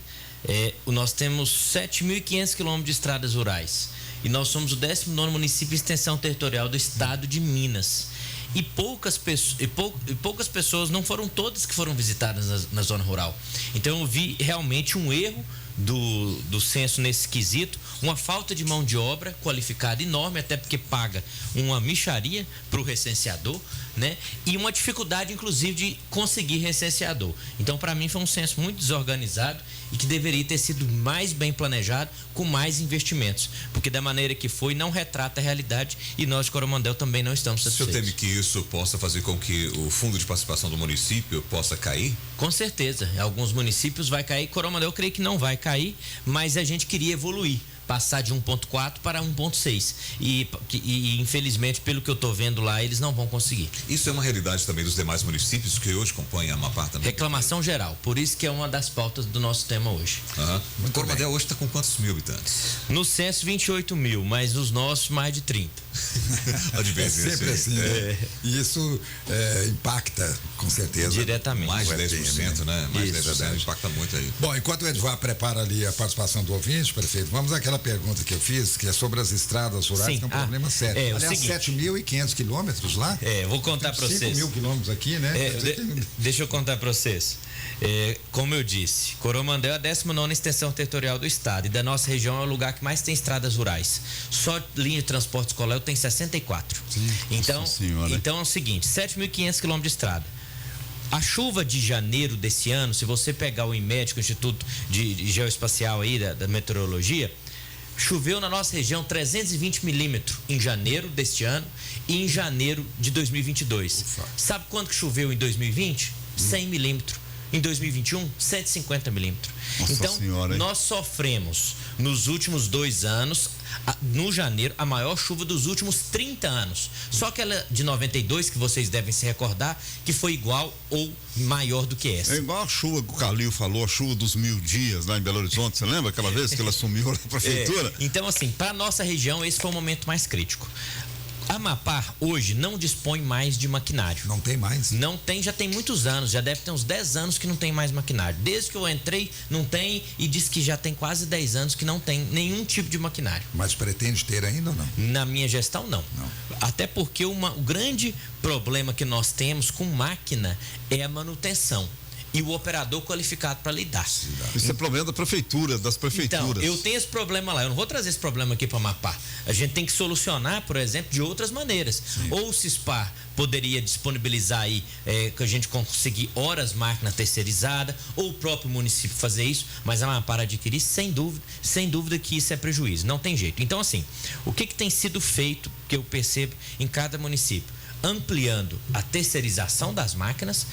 nós temos 7.500 quilômetros de estradas rurais. E nós somos o 19º município de extensão territorial do estado de Minas. E poucas pessoas, não foram todas que foram visitadas na zona rural. Então eu vi realmente um erro do censo nesse quesito, uma falta de mão de obra qualificada enorme, até porque paga uma mixaria para o recenseador, né? E uma dificuldade, inclusive, de conseguir recenseador. Então, para mim, foi um censo muito desorganizado e que deveria ter sido mais bem planejado, com mais investimentos, porque da maneira que foi, não retrata a realidade e nós de Coromandel também não estamos satisfeitos. O senhor teme que isso possa fazer com que o fundo de participação do município possa cair? Com certeza, em alguns municípios vai cair, Coromandel eu creio que não vai cair, mas a gente queria evoluir, passar de 1.4 para 1.6 e infelizmente, pelo que eu estou vendo lá, eles não vão conseguir. Isso é uma realidade também dos demais municípios que hoje compõem a Amapá também? Reclamação geral, por isso que é uma das pautas do nosso tema hoje. O Coromandel hoje está com quantos mil habitantes? No censo 28 mil, mas nos nossos mais de 30. É sempre assim, né? E isso impacta, com certeza. Diretamente. Mais de 10%, né? Mais de 10%, impacta muito aí. Bom, enquanto o Edvar prepara ali a participação do ouvinte, prefeito, vamos àquela pergunta que eu fiz, que é sobre as estradas rurais, que é um problema sério. Aliás, 7.500 quilômetros lá? Vou contar para vocês. 5.000 quilômetros aqui, né? Deixa eu contar para vocês. Como eu disse, Coromandel é a 19ª extensão territorial do estado e da nossa região é o lugar que mais tem estradas rurais. Só linha de transporte escolar tem 64. Sim, então é o seguinte, 7.500 quilômetros de estrada. A chuva de janeiro desse ano, se você pegar o INMET, o Instituto de Geoespacial aí da Meteorologia, choveu na nossa região 320 milímetros em janeiro deste ano e em janeiro de 2022. Sabe quanto que choveu em 2020? 100 milímetros. Em 2021, 150 milímetros. Então, nós sofremos nos últimos 2 anos, no janeiro, a maior chuva dos últimos 30 anos. Só aquela de 92, que vocês devem se recordar, que foi igual ou maior do que essa. É igual a chuva que o Calil falou, a chuva dos 1000 dias lá em Belo Horizonte. Você lembra aquela vez que ela assumiu na prefeitura? Então, assim, para nossa região, esse foi o momento mais crítico. A Amapá hoje não dispõe mais de maquinário. Não tem mais? Não tem, já tem muitos anos, já deve ter uns 10 anos que não tem mais maquinário. Desde que eu entrei, não tem, e diz que já tem quase 10 anos que não tem nenhum tipo de maquinário. Mas pretende ter ainda ou não? Na minha gestão, não. Até porque o grande problema que nós temos com máquina é a manutenção. E o operador qualificado para lidar. Isso é problema das prefeituras. Então, eu tenho esse problema lá. Eu não vou trazer esse problema aqui para o Amapá. A gente tem que solucionar, por exemplo, de outras maneiras. Sim. Ou o CISPAR poderia disponibilizar aí, que a gente conseguir horas máquina terceirizada, ou o próprio município fazer isso, mas a Amapá adquirir, sem dúvida que isso é prejuízo. Não tem jeito. Então, assim, o que tem sido feito, que eu percebo em cada município? Ampliando a terceirização das máquinas,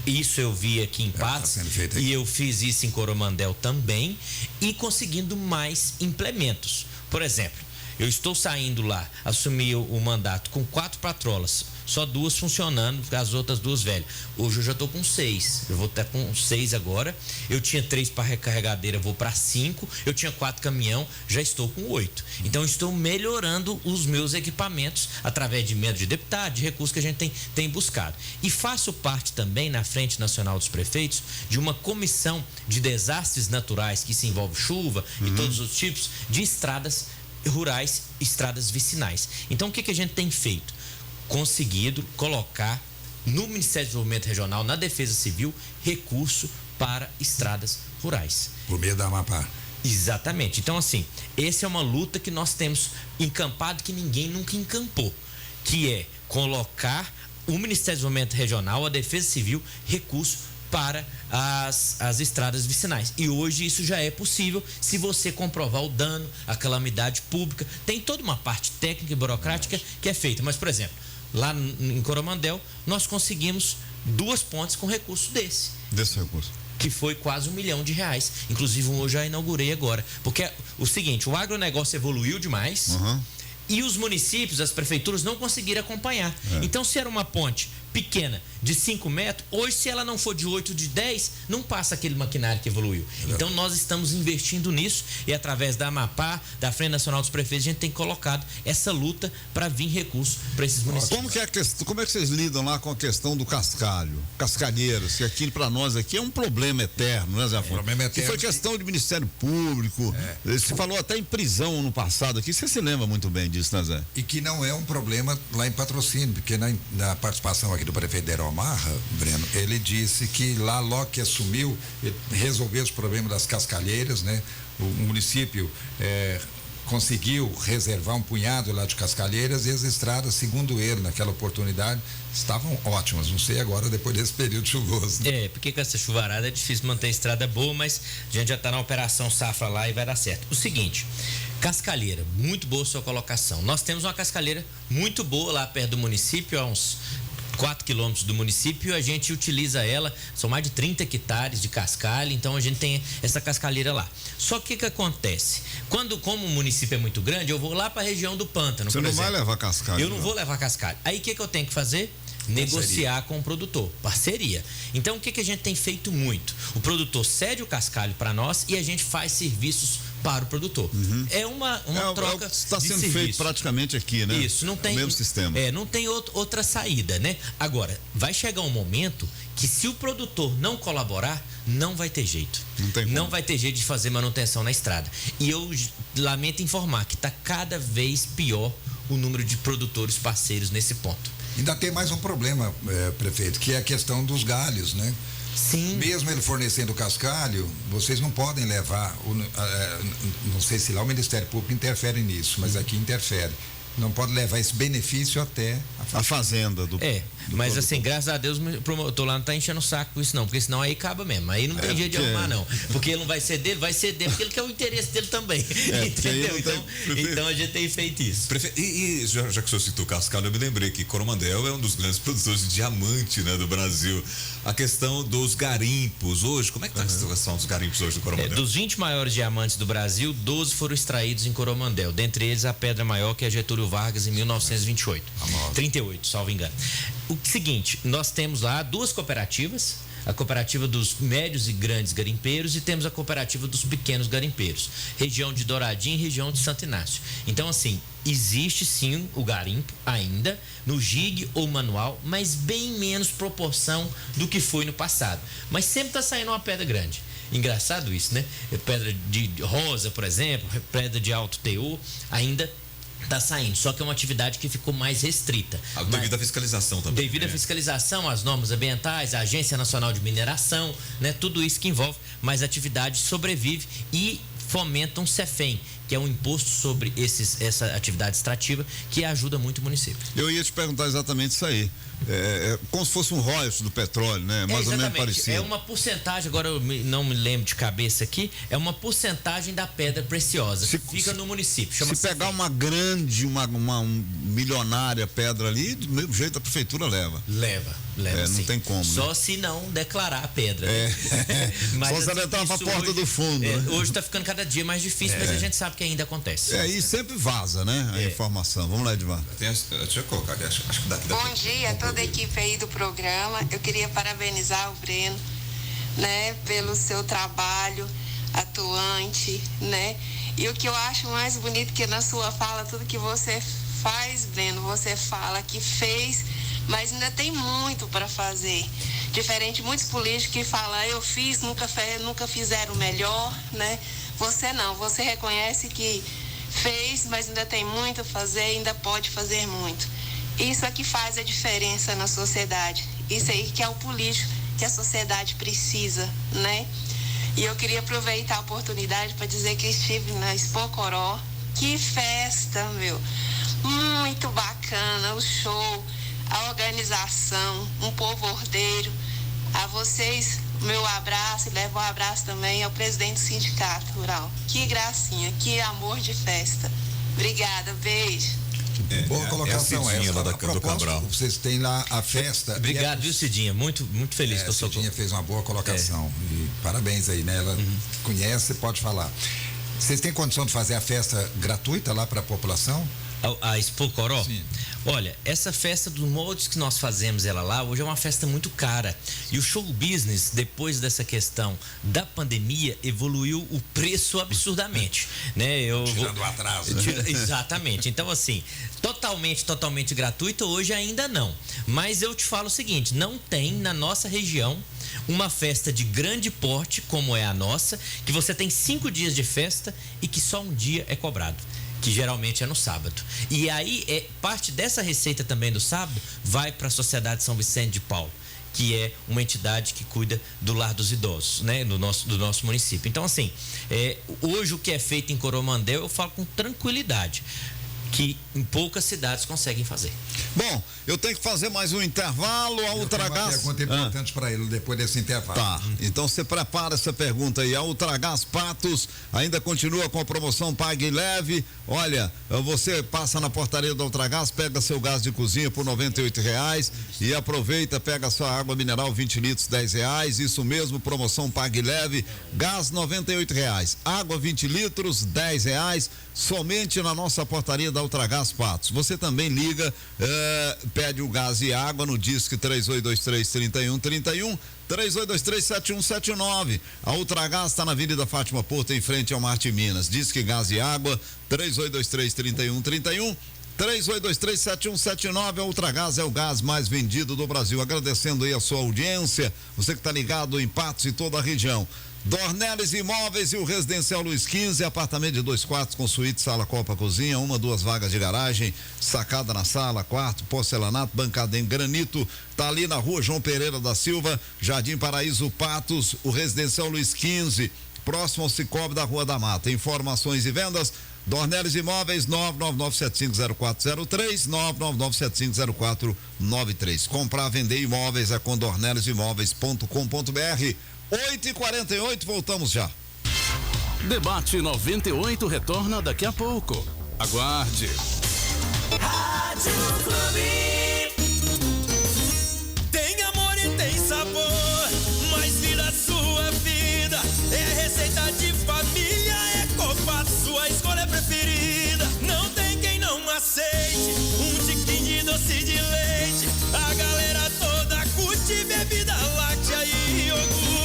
isso eu vi aqui em Patos, e eu fiz isso em Coromandel também, e conseguindo mais implementos. Por exemplo, eu estou saindo lá, assumi o mandato com 4 patrolas, só 2 funcionando, as outras 2 velhas. Hoje eu já estou com 6, eu vou estar com 6 agora. Eu tinha 3 para recarregadeira, vou para 5. Eu tinha 4 caminhão, já estou com 8. Então estou melhorando os meus equipamentos através de emenda de deputado, de recursos que a gente tem buscado. E faço parte também, na Frente Nacional dos Prefeitos, de uma comissão de desastres naturais que se envolve chuva e todos os tipos de estradas rurais, estradas vicinais. Então o que a gente tem feito? Conseguido colocar no Ministério do Desenvolvimento Regional, na Defesa Civil, recurso para estradas rurais. Por meio da Amapá. Exatamente. Então, assim, essa é uma luta que nós temos encampado que ninguém nunca encampou, que é colocar o Ministério do Desenvolvimento Regional, a Defesa Civil, recurso para as estradas vicinais. E hoje isso já é possível se você comprovar o dano, a calamidade pública. Tem toda uma parte técnica e burocrática que é feita. Mas, por exemplo, lá em Coromandel, nós conseguimos 2 pontes com recurso desse. Desse recurso. Que foi quase R$1 milhão. Inclusive, eu já inaugurei agora. Porque o seguinte, o agronegócio evoluiu demais. E os municípios, as prefeituras não conseguiram acompanhar. Então, se era uma ponte pequena de 5 metros, hoje se ela não for de 8, de 10, não passa aquele maquinário que evoluiu. Então nós estamos investindo nisso e através da Amapá, da Frente Nacional dos Prefeitos, a gente tem colocado essa luta para vir recursos para esses municípios. Como é que vocês lidam lá com a questão do cascalho, cascalheiros, que aquilo para nós aqui é um problema eterno, né, Zé Afonso? Problema eterno. Que foi questão de Ministério Público, você falou até em prisão no passado aqui, você se lembra muito bem disso, né, Zé? E que não é um problema lá em Patrocínio, porque na participação aqui do prefeito Derol Marra, Breno, ele disse que lá logo que assumiu, ele resolveu os problemas das cascalheiras, né? O município conseguiu reservar um punhado lá de cascalheiras e as estradas, segundo ele, naquela oportunidade, estavam ótimas. Não sei agora, depois desse período chuvoso. Porque com essa chuvarada é difícil manter a estrada boa, mas a gente já está na operação safra lá e vai dar certo. O seguinte, cascalheira, muito boa sua colocação. Nós temos uma cascalheira muito boa lá perto do município, a uns 4 quilômetros do município, a gente utiliza ela, são mais de 30 hectares de cascalho, então a gente tem essa cascalheira lá. Só que o que acontece? Como o município é muito grande, eu vou lá para a região do Pântano, Você por não exemplo. vai levar cascalho? Eu não vou levar cascalho. Aí o que eu tenho que fazer? Negociar com o produtor, parceria. Então o que a gente tem feito muito? O produtor cede o cascalho para nós e a gente faz serviços para o produtor. É uma troca está de sendo serviço. Feito praticamente aqui, né? Isso, não tem o mesmo sistema. Não tem outra saída, né? Agora, vai chegar um momento que se o produtor não colaborar, não vai ter jeito. Não vai ter jeito de fazer manutenção na estrada. E eu lamento informar que está cada vez pior o número de produtores parceiros nesse ponto. Ainda tem mais um problema, prefeito, que é a questão dos galhos, né? Sim. Mesmo ele fornecendo cascalho, vocês não podem levar, não sei se lá o Ministério Público interfere nisso, mas aqui interfere. Não pode levar esse benefício até a fazenda do mas produtor. assim, graças a Deus o promotor lá não tá enchendo o saco com isso não, porque senão aí acaba mesmo, aí não tem jeito de arrumar não, porque ele não vai ceder, porque ele quer o interesse dele também, entendeu? Então a gente tem feito isso. E já que o senhor citou cascalho, eu me lembrei que Coromandel é um dos grandes produtores de diamante, né, do Brasil. A questão dos garimpos hoje, como é que está a situação dos garimpos hoje do Coromandel? Dos 20 maiores diamantes do Brasil, 12 foram extraídos em Coromandel, dentre eles a pedra maior, que é Getúlio Vargas, em 1928. 38, salvo engano. O seguinte, nós temos lá 2 cooperativas, a cooperativa dos médios e grandes garimpeiros e temos a cooperativa dos pequenos garimpeiros, região de Douradinho e região de Santo Inácio. Então, assim, existe sim o garimpo ainda no GIG ou manual, mas bem menos proporção do que foi no passado. Mas sempre está saindo uma pedra grande. Engraçado isso, né? Pedra de rosa, por exemplo, pedra de alto teor, ainda está saindo, só que é uma atividade que ficou mais restrita. Devido à fiscalização também. Devido à fiscalização, às normas ambientais, a Agência Nacional de Mineração, né? Tudo isso que envolve, mas a atividade sobrevive e fomenta um CEFEM, que é um imposto sobre essa atividade extrativa, que ajuda muito o município. Eu ia te perguntar exatamente isso aí. Como se fosse um royalties do petróleo, né? Mais ou menos parecido. É uma porcentagem, agora eu não me lembro de cabeça aqui, é uma porcentagem da pedra preciosa. Fica no município. Se pegar uma grande, uma milionária pedra ali, do mesmo jeito a prefeitura leva. Leva não sim. tem como. Só né? se não declarar a pedra. Mas, só se ela entrar pra porta do fundo. Né? Hoje está ficando cada dia mais difícil, mas a gente sabe que ainda acontece. E sempre vaza, né? A informação. Vamos lá, Edvar. Deixa eu colocar aqui, acho que daqui. Bom dia a toda a equipe aí do programa. Eu queria parabenizar o Breno, né, pelo seu trabalho atuante, né? E o que eu acho mais bonito que na sua fala, tudo que você faz, Breno, você fala que fez, mas ainda tem muito para fazer. Diferente de muitos políticos que falam, eu fiz, nunca fizeram melhor, né? Você não, você reconhece que fez, mas ainda tem muito a fazer, ainda pode fazer muito. Isso é que faz a diferença na sociedade. Isso aí que é o político que a sociedade precisa, né? E eu queria aproveitar a oportunidade para dizer que estive na Expo Coró. Que festa, meu! Muito bacana o show, a organização, um povo ordeiro. A vocês, meu abraço, e levo um abraço também ao presidente do Sindicato Rural. Que gracinha, que amor de festa. Obrigada, beijo. Boa colocação essa. Lá do Cabral. Vocês têm lá a festa. Obrigado, viu, Cidinha? Muito feliz que eu sou. Cidinha fez uma boa colocação. E parabéns aí, né? Ela conhece, pode falar. Vocês têm condição de fazer a festa gratuita lá para a população? A Expo Coró? Sim. Olha, essa festa dos moldes que nós fazemos ela lá, hoje é uma festa muito cara. E o show business, depois dessa questão da pandemia, evoluiu o preço absurdamente, né? Tirando o atraso. Exatamente. Então, assim, totalmente gratuito hoje ainda não. Mas eu te falo o seguinte, não tem na nossa região uma festa de grande porte, como é a nossa, que você tem 5 dias de festa e que só um dia é cobrado, que geralmente é no sábado. E aí, parte dessa receita também do sábado vai para a Sociedade São Vicente de Paulo, que é uma entidade que cuida do lar dos idosos, né, do nosso município. Então, assim, hoje o que é feito em Coromandel, eu falo com tranquilidade, que em poucas cidades conseguem fazer. Bom, eu tenho que fazer mais um intervalo. A Ultragás. Uma pergunta importante para ele depois desse intervalo. Tá, então você prepara essa pergunta aí. A Ultragás Patos ainda continua com a promoção Pague Leve. Olha, você passa na portaria da Ultragás, pega seu gás de cozinha por R$98 e aproveita, pega sua água mineral 20 litros, R$10. Isso mesmo, promoção Pague Leve. Gás R$98, água 20 litros, R$10. Somente na nossa portaria da Ultragás Patos. Você também liga, pede o gás e água no Disque 3823-3131, 3823-7179. A Ultragás está na Avenida Fátima Porto, em frente ao Marte Minas. Disque gás e água, 3823-3131. 3823-7179. A Ultragás é o gás mais vendido do Brasil. Agradecendo aí a sua audiência, você que está ligado em Patos e toda a região. Dornelles Imóveis e o Residencial Luiz XV, apartamento de 2 quartos com suíte, sala, copa, cozinha, 1, 2 vagas de garagem, sacada na sala, quarto, porcelanato, bancada em granito, tá ali na rua João Pereira da Silva, Jardim Paraíso Patos, o Residencial Luiz XV, próximo ao Cicobi da Rua da Mata. Informações e vendas, Dornelles Imóveis, 999750403, 999750493. Comprar, vender imóveis é com dornellesimóveis.com.br. 8h48, voltamos já. Debate 98 retorna daqui a pouco. Aguarde. Rádio Clube. Tem amor e tem sabor, mas vira sua vida. É receita de família, é Copa, sua escolha preferida. Não tem quem não aceite um tiquinho de doce de leite. A galera toda curte bebida láctea e iogurte.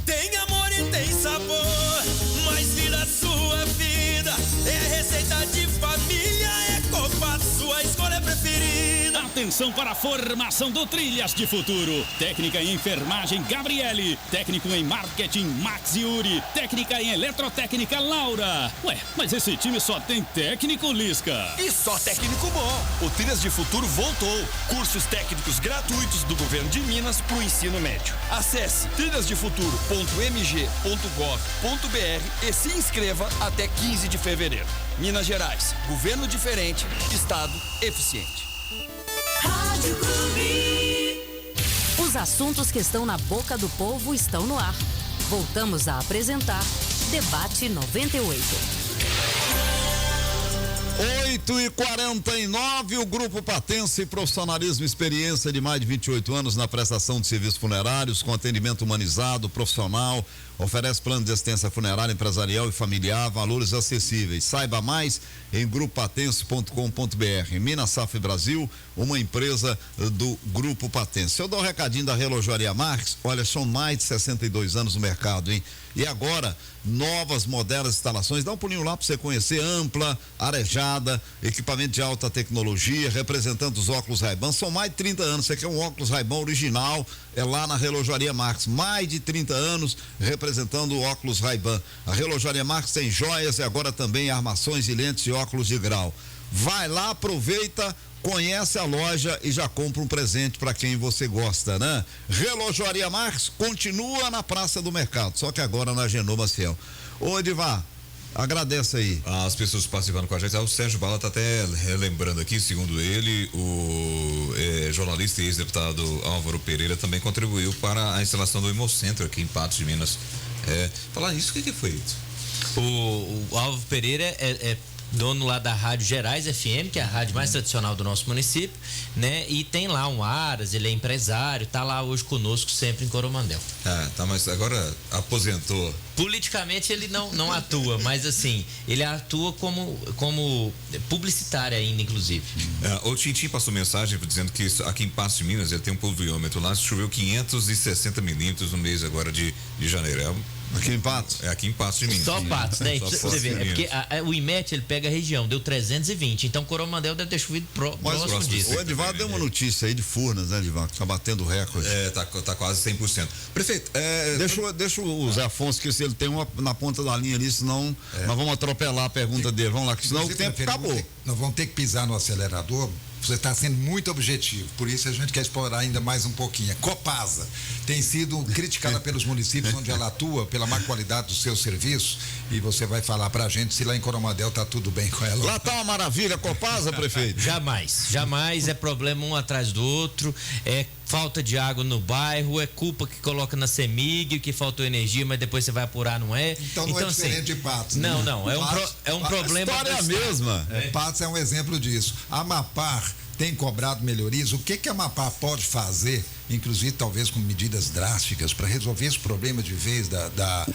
Tem amor e tem sabor, mas vira sua vida. É receita de família, é Copa, sua escolha preferida. Atenção para a formação do Trilhas de Futuro. Técnica em enfermagem, Gabriele. Técnico em marketing, Max Yuri. Técnica em eletrotécnica, Laura. Ué, mas esse time só tem técnico, Lisca. E só técnico bom. O Trilhas de Futuro voltou. Cursos técnicos gratuitos do governo de Minas para o ensino médio. Acesse trilhasdefuturo.mg.gov.br e se inscreva até 15 de fevereiro. Minas Gerais, governo diferente, estado eficiente. Rádio Clube. Os assuntos que estão na boca do povo estão no ar. Voltamos a apresentar Debate 98. 8h49, o Grupo Patense, profissionalismo e experiência de mais de 28 anos na prestação de serviços funerários, com atendimento humanizado, profissional, oferece plano de assistência funerária empresarial e familiar, valores acessíveis. Saiba mais em grupopatense.com.br. Minas Safra Brasil, uma empresa do Grupo Patense. Eu dou um recadinho da Relojoaria Marques. Olha, são mais de 62 anos no mercado, hein? E agora, novas, modernas instalações. Dá um pulinho lá para você conhecer. Ampla, arejada, equipamento de alta tecnologia, representando os óculos Ray-Ban. São mais de 30 anos. Você quer um óculos Ray-Ban original? É lá na Relojoaria Marques. Mais de 30 anos representando o óculos Ray-Ban. A Relojoaria Marques tem joias e agora também armações e lentes de óculos de grau. Vai lá, aproveita, conhece a loja e já compra um presente para quem você gosta, né? Relojoaria Marques continua na Praça do Mercado, só que agora na Agenor Maciel. Ô, Edivar, agradece aí. As pessoas participando com a gente, o Sérgio Bala está até relembrando aqui, segundo ele, o jornalista e ex-deputado Álvaro Pereira também contribuiu para a instalação do Hemocentro aqui em Patos de Minas. Falar nisso, o que foi isso? O Álvaro Pereira dono lá da Rádio Gerais FM, que é a rádio mais tradicional do nosso município, né? E tem lá um Aras, ele é empresário, tá lá hoje conosco sempre em Coromandel. Tá, mas agora aposentou. Politicamente ele não atua, mas assim, ele atua como publicitário ainda, inclusive. O Tintim passou mensagem dizendo que aqui em Patos de Minas ele tem um polviômetro lá, choveu 560 milímetros no mês agora de janeiro. Aqui em Patos? É aqui em Patos de Minas. Só Patos, né? Só Você vê, Minas. porque o IMET ele pega a região, deu 320, então Coromandel deve ter chovido próximo disso. O Edivaldo deu uma notícia aí de Furnas, né, Edivaldo? Tá batendo recorde. Tá quase 100%. Prefeito, deixa o Zé Afonso, que se ele tem uma na ponta da linha ali, senão nós vamos atropelar a pergunta dele. Vamos lá, que senão o tempo acabou. Nós vamos ter que pisar no acelerador. Você está sendo muito objetivo, por isso a gente quer explorar ainda mais um pouquinho. Copasa tem sido criticada pelos municípios onde ela atua, pela má qualidade do seu serviço, e você vai falar pra gente se lá em Coromandel tá tudo bem com ela. Lá tá uma maravilha, Copasa, prefeito? Jamais é problema um atrás do outro, é falta de água no bairro, é culpa que coloca na CEMIG, que faltou energia, mas depois você vai apurar, não é? Então não é diferente assim, de Patos. Não, é um problema. A história é a mesma. Patos é um exemplo disso. Amapá tem cobrado melhorias. O que a Amapá pode fazer, inclusive talvez com medidas drásticas, para resolver esse problema de vez da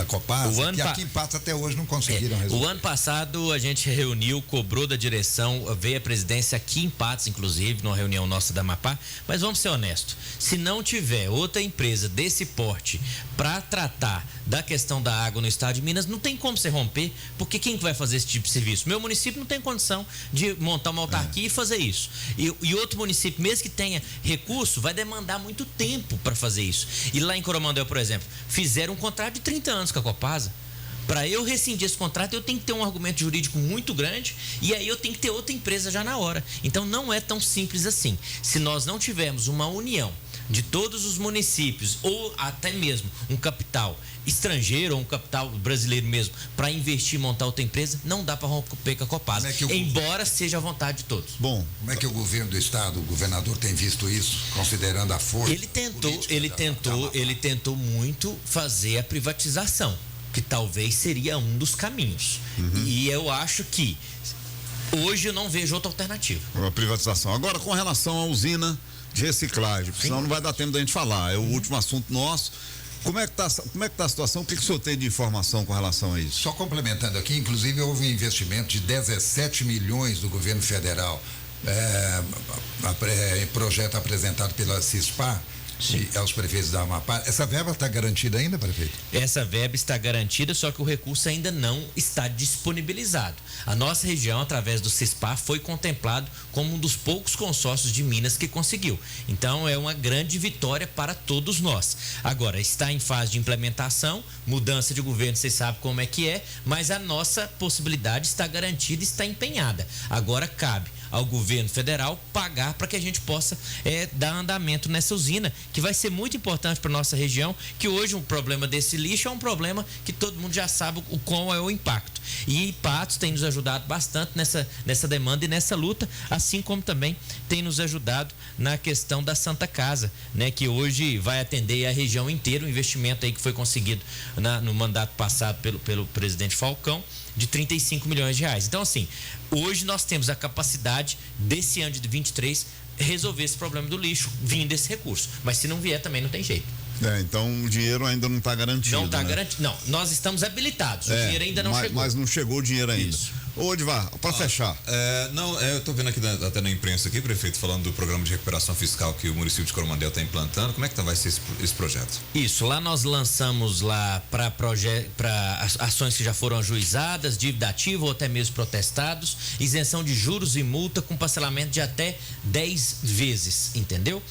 Copasa, que aqui em Patos até hoje não conseguiram resolver? O ano passado a gente reuniu, cobrou da direção, veio a presidência aqui em Patos, inclusive, numa reunião nossa da Amapá, mas vamos ser honestos, se não tiver outra empresa desse porte para tratar da questão da água no estado de Minas, não tem como você romper, porque quem vai fazer esse tipo de serviço? Meu município não tem condição de montar uma autarquia e fazer isso. E outro município, mesmo que tenha recurso, vai demandar muito tempo para fazer isso. E lá em Coromandel, por exemplo, fizeram um contrato de 30 anos com a Copasa. Para eu rescindir esse contrato, eu tenho que ter um argumento jurídico muito grande e aí eu tenho que ter outra empresa já na hora. Então não é tão simples assim. Se nós não tivermos uma união de todos os municípios ou até mesmo um capital estrangeiro ou um capital brasileiro mesmo para investir e montar outra empresa, não dá para romper com a Copasa, embora seja a vontade de todos. Bom, como é que o governo do estado, o governador tem visto isso, considerando a força? Ele tentou muito fazer a privatização, que talvez seria um dos caminhos. E eu acho que hoje eu não vejo outra alternativa. A privatização. Agora, com relação à usina de reciclagem, porque senão não vai dar tempo da gente falar. É o último assunto nosso. Como é que tá a situação? O que o senhor tem de informação com relação a isso? Só complementando aqui, inclusive houve um investimento de 17 milhões do governo federal, projeto apresentado pela CISPAR, aos prefeitos da Amapá. Essa verba está garantida ainda, prefeito? Essa verba está garantida, só que o recurso ainda não está disponibilizado. A nossa região, através do CISPAR, foi contemplado como um dos poucos consórcios de Minas que conseguiu. Então, é uma grande vitória para todos nós. Agora, está em fase de implementação, mudança de governo, vocês sabem como é que é, mas a nossa possibilidade está garantida, está empenhada. Agora, cabe ao governo federal pagar para que a gente possa dar andamento nessa usina, que vai ser muito importante para nossa região, que hoje um problema desse lixo é um problema que todo mundo já sabe qual é o impacto. E Patos tem nos ajudado bastante nessa demanda e nessa luta, assim como também tem nos ajudado na questão da Santa Casa, né, que hoje vai atender a região inteira, um investimento aí que foi conseguido no mandato passado pelo presidente Falcão, de 35 milhões de reais. Então, assim, hoje nós temos a capacidade desse ano de 23 resolver esse problema do lixo vindo desse recurso. Mas se não vier, também não tem jeito. Então o dinheiro ainda não está garantido. Não está garantido. Não, nós estamos habilitados. O dinheiro ainda não chegou. Mas não chegou o dinheiro ainda. Isso. Ô, Edivar, para fechar. Eu estou vendo aqui até na imprensa aqui, prefeito, falando do programa de recuperação fiscal que o município de Coromandel está implantando. Como é que vai ser esse projeto? Isso, lá nós lançamos lá para ações que já foram ajuizadas, dívida ativa ou até mesmo protestados, isenção de juros e multa com parcelamento de até 10 vezes, entendeu?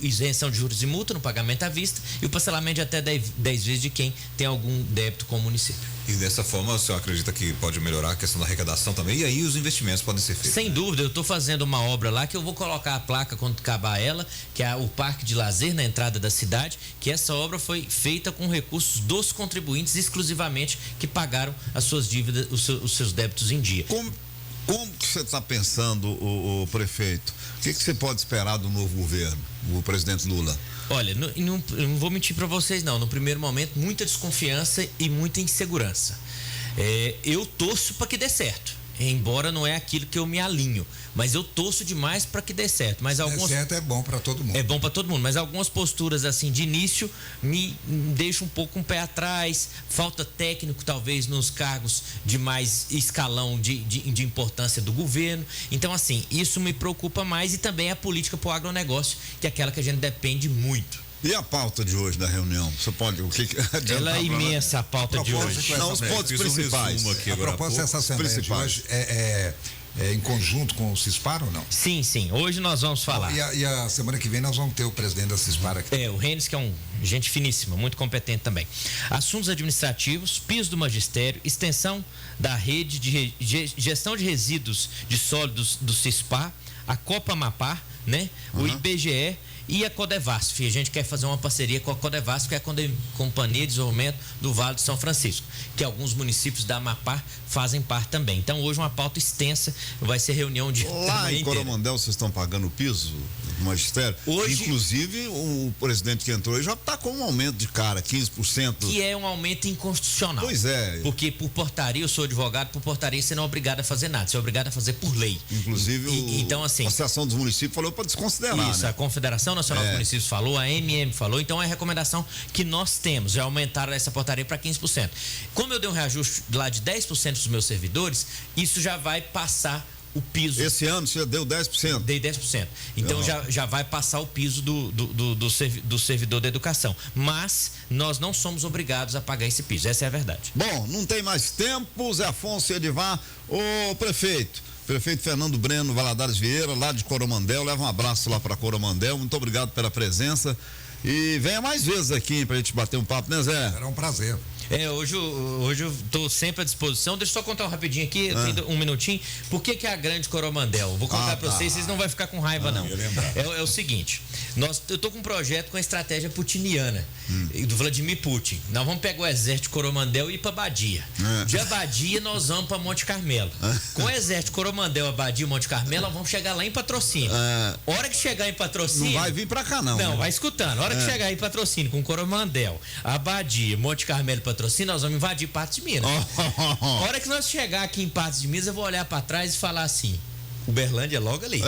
Isenção de juros e multa no pagamento à vista e o parcelamento de até 10 vezes de quem tem algum débito com o município. E dessa forma, o senhor acredita que pode melhorar a questão da arrecadação também? E aí os investimentos podem ser feitos? Sem dúvida, eu estou fazendo uma obra lá que eu vou colocar a placa quando acabar ela, que é o Parque de Lazer na entrada da cidade, que essa obra foi feita com recursos dos contribuintes exclusivamente que pagaram as suas dívidas, os seus débitos em dia. Como que você está pensando, o prefeito? O que você pode esperar do novo governo, o presidente Lula? Olha, não vou mentir para vocês não, no primeiro momento muita desconfiança e muita insegurança. Eu torço para que dê certo, embora não é aquilo que eu me alinho, mas eu torço demais para que dê certo. Mas algumas... certo é bom para todo mundo. É bom para todo mundo, mas algumas posturas assim de início me deixam um pouco um pé atrás, falta técnico talvez nos cargos de mais escalão de importância do governo. Então assim, isso me preocupa mais, e também a política para o agronegócio, que é aquela que a gente depende muito. E a pauta de hoje da reunião? Você pode Ela é imensa, a pauta de hoje. Não, os pontos principais. A proposta dessa Assembleia de hoje é em conjunto com o CISPAR ou não? Sim. Hoje nós vamos falar. E a semana que vem nós vamos ter o presidente da CISPAR aqui. O Renes, que é gente finíssima, muito competente também. Assuntos administrativos, piso do magistério, extensão da rede de gestão de resíduos de sólidos do CISPAR, a Copa Amapá, né? O IBGE e a Codevasf. A gente quer fazer uma parceria com a Codevasf, que é a Companhia de Desenvolvimento do Vale do São Francisco, que alguns municípios da Amapá fazem parte também. Então, hoje uma pauta extensa, vai ser reunião de... Lá em Coromandel, vocês estão pagando o piso do magistério? Hoje... Inclusive, o presidente que entrou já está com um aumento de cara, 15%. Que é um aumento inconstitucional. Pois é. Porque por portaria, eu sou advogado, por portaria você não é obrigado a fazer nada, você é obrigado a fazer por lei. Inclusive, então, assim, a Associação dos Municípios falou para desconsiderar, isso, né? A Confederação Nacional dos Municípios falou, a MM falou, então é a recomendação que nós temos, já aumentaram essa portaria para 15%. Como eu dei um reajuste lá de 10% dos meus servidores, isso já vai passar o piso. Esse ano você deu 10%? Dei 10%. Então já vai passar o piso do servidor da educação. Mas nós não somos obrigados a pagar esse piso, essa é a verdade. Bom, não tem mais tempo, Zé Afonso e Edivar. Ô, prefeito Fernando Breno Valadares Vieira, lá de Coromandel, leva um abraço lá para Coromandel, muito obrigado pela presença e venha mais vezes aqui pra gente bater um papo, né, Zé? Será um prazer. Hoje eu estou sempre à disposição. Deixa eu só contar rapidinho aqui, um minutinho. Por que a Grande Coromandel? Vou contar para vocês não vão ficar com raiva, não. É o seguinte, eu estou com um projeto com a estratégia putiniana, do Vladimir Putin. Nós vamos pegar o exército de Coromandel e ir para Abadia. De Abadia nós vamos para Monte Carmelo. Com o exército de Coromandel, Abadia e Monte Carmelo, nós vamos chegar lá em Patrocínio. Hora que chegar em Patrocínio... Não vai vir para cá, não. Não, vai escutando. Hora que chegar em Patrocínio com Coromandel, Abadia, Monte Carmelo e Patrocínio, nós vamos invadir Patos de Minas. A hora que nós chegar aqui em Patos de Minas, eu vou olhar para trás e falar assim: Uberlândia é logo ali.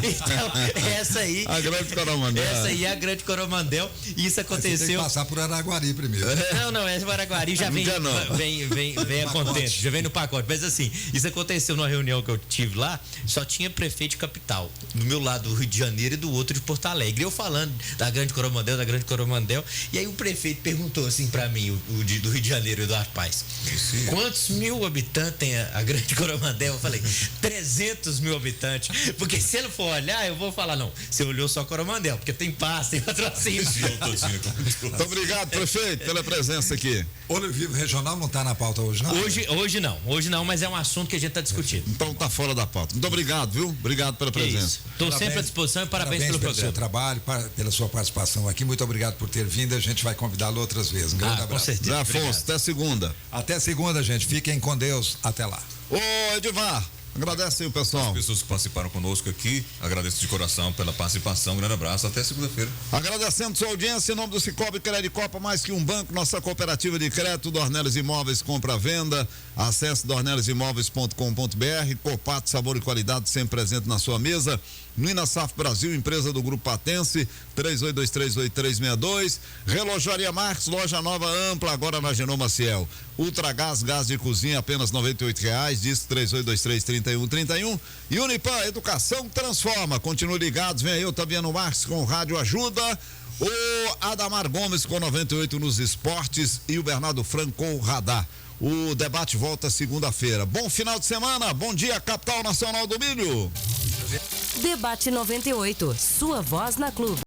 Então, essa aí. A Grande Coromandel. Essa aí é a Grande Coromandel. Isso aconteceu. Você tem que passar por Araguari primeiro. Não, esse Araguari já vem a contente, já vem no pacote. Mas assim, isso aconteceu numa reunião que eu tive lá, só tinha prefeito de capital. Do meu lado do Rio de Janeiro e do outro de Porto Alegre. Eu falando da Grande Coromandel. E aí o prefeito perguntou assim pra mim, do Rio de Janeiro, Eduardo Paes: quantos mil habitantes tem a Grande Coromandel? Eu falei: 300 mil habitantes, porque se ele for olhar, eu vou falar, não, você olhou só Coromandel, porque tem Passo, tem Patrocínio. Muito obrigado, prefeito, pela presença aqui. Olho Vivo Regional não está na pauta hoje, não? Hoje não, mas é um assunto que a gente está discutindo. Então tá fora da pauta. Muito obrigado, viu? Obrigado pela presença. Estou sempre à disposição e parabéns pelo programa. Pelo seu trabalho, pela sua participação aqui, muito obrigado por ter vindo, a gente vai convidá-lo outras vezes. Um grande abraço. Com certeza. Zé Afonso, até segunda. Até segunda, gente. Fiquem com Deus. Até lá. Ô, Edivar, agradece aí o pessoal. As pessoas que participaram conosco aqui, agradeço de coração pela participação, um grande abraço, até segunda-feira. Agradecendo sua audiência, em nome do Cicobi Crédito Copa, mais que um banco, nossa cooperativa de crédito, Dornelis Imóveis, compra-venda, acesse dornelisimóveis.com.br, Copato, sabor e qualidade sempre presente na sua mesa. Nina Saf Brasil, empresa do Grupo Patense, 38238362. Relojaria Marques, loja nova ampla, agora na Genô Maciel. Ultragás, gás de cozinha, apenas R$ 98,00, diz 38233131. E Unipan, educação transforma. Continue ligados, vem aí o Taviano Marques com o Rádio Ajuda. O Adamar Gomes com 98 nos esportes e o Bernardo Franco com o Radar. O debate volta segunda-feira. Bom final de semana, bom dia, capital nacional do milho. Debate 98, sua voz na Clube.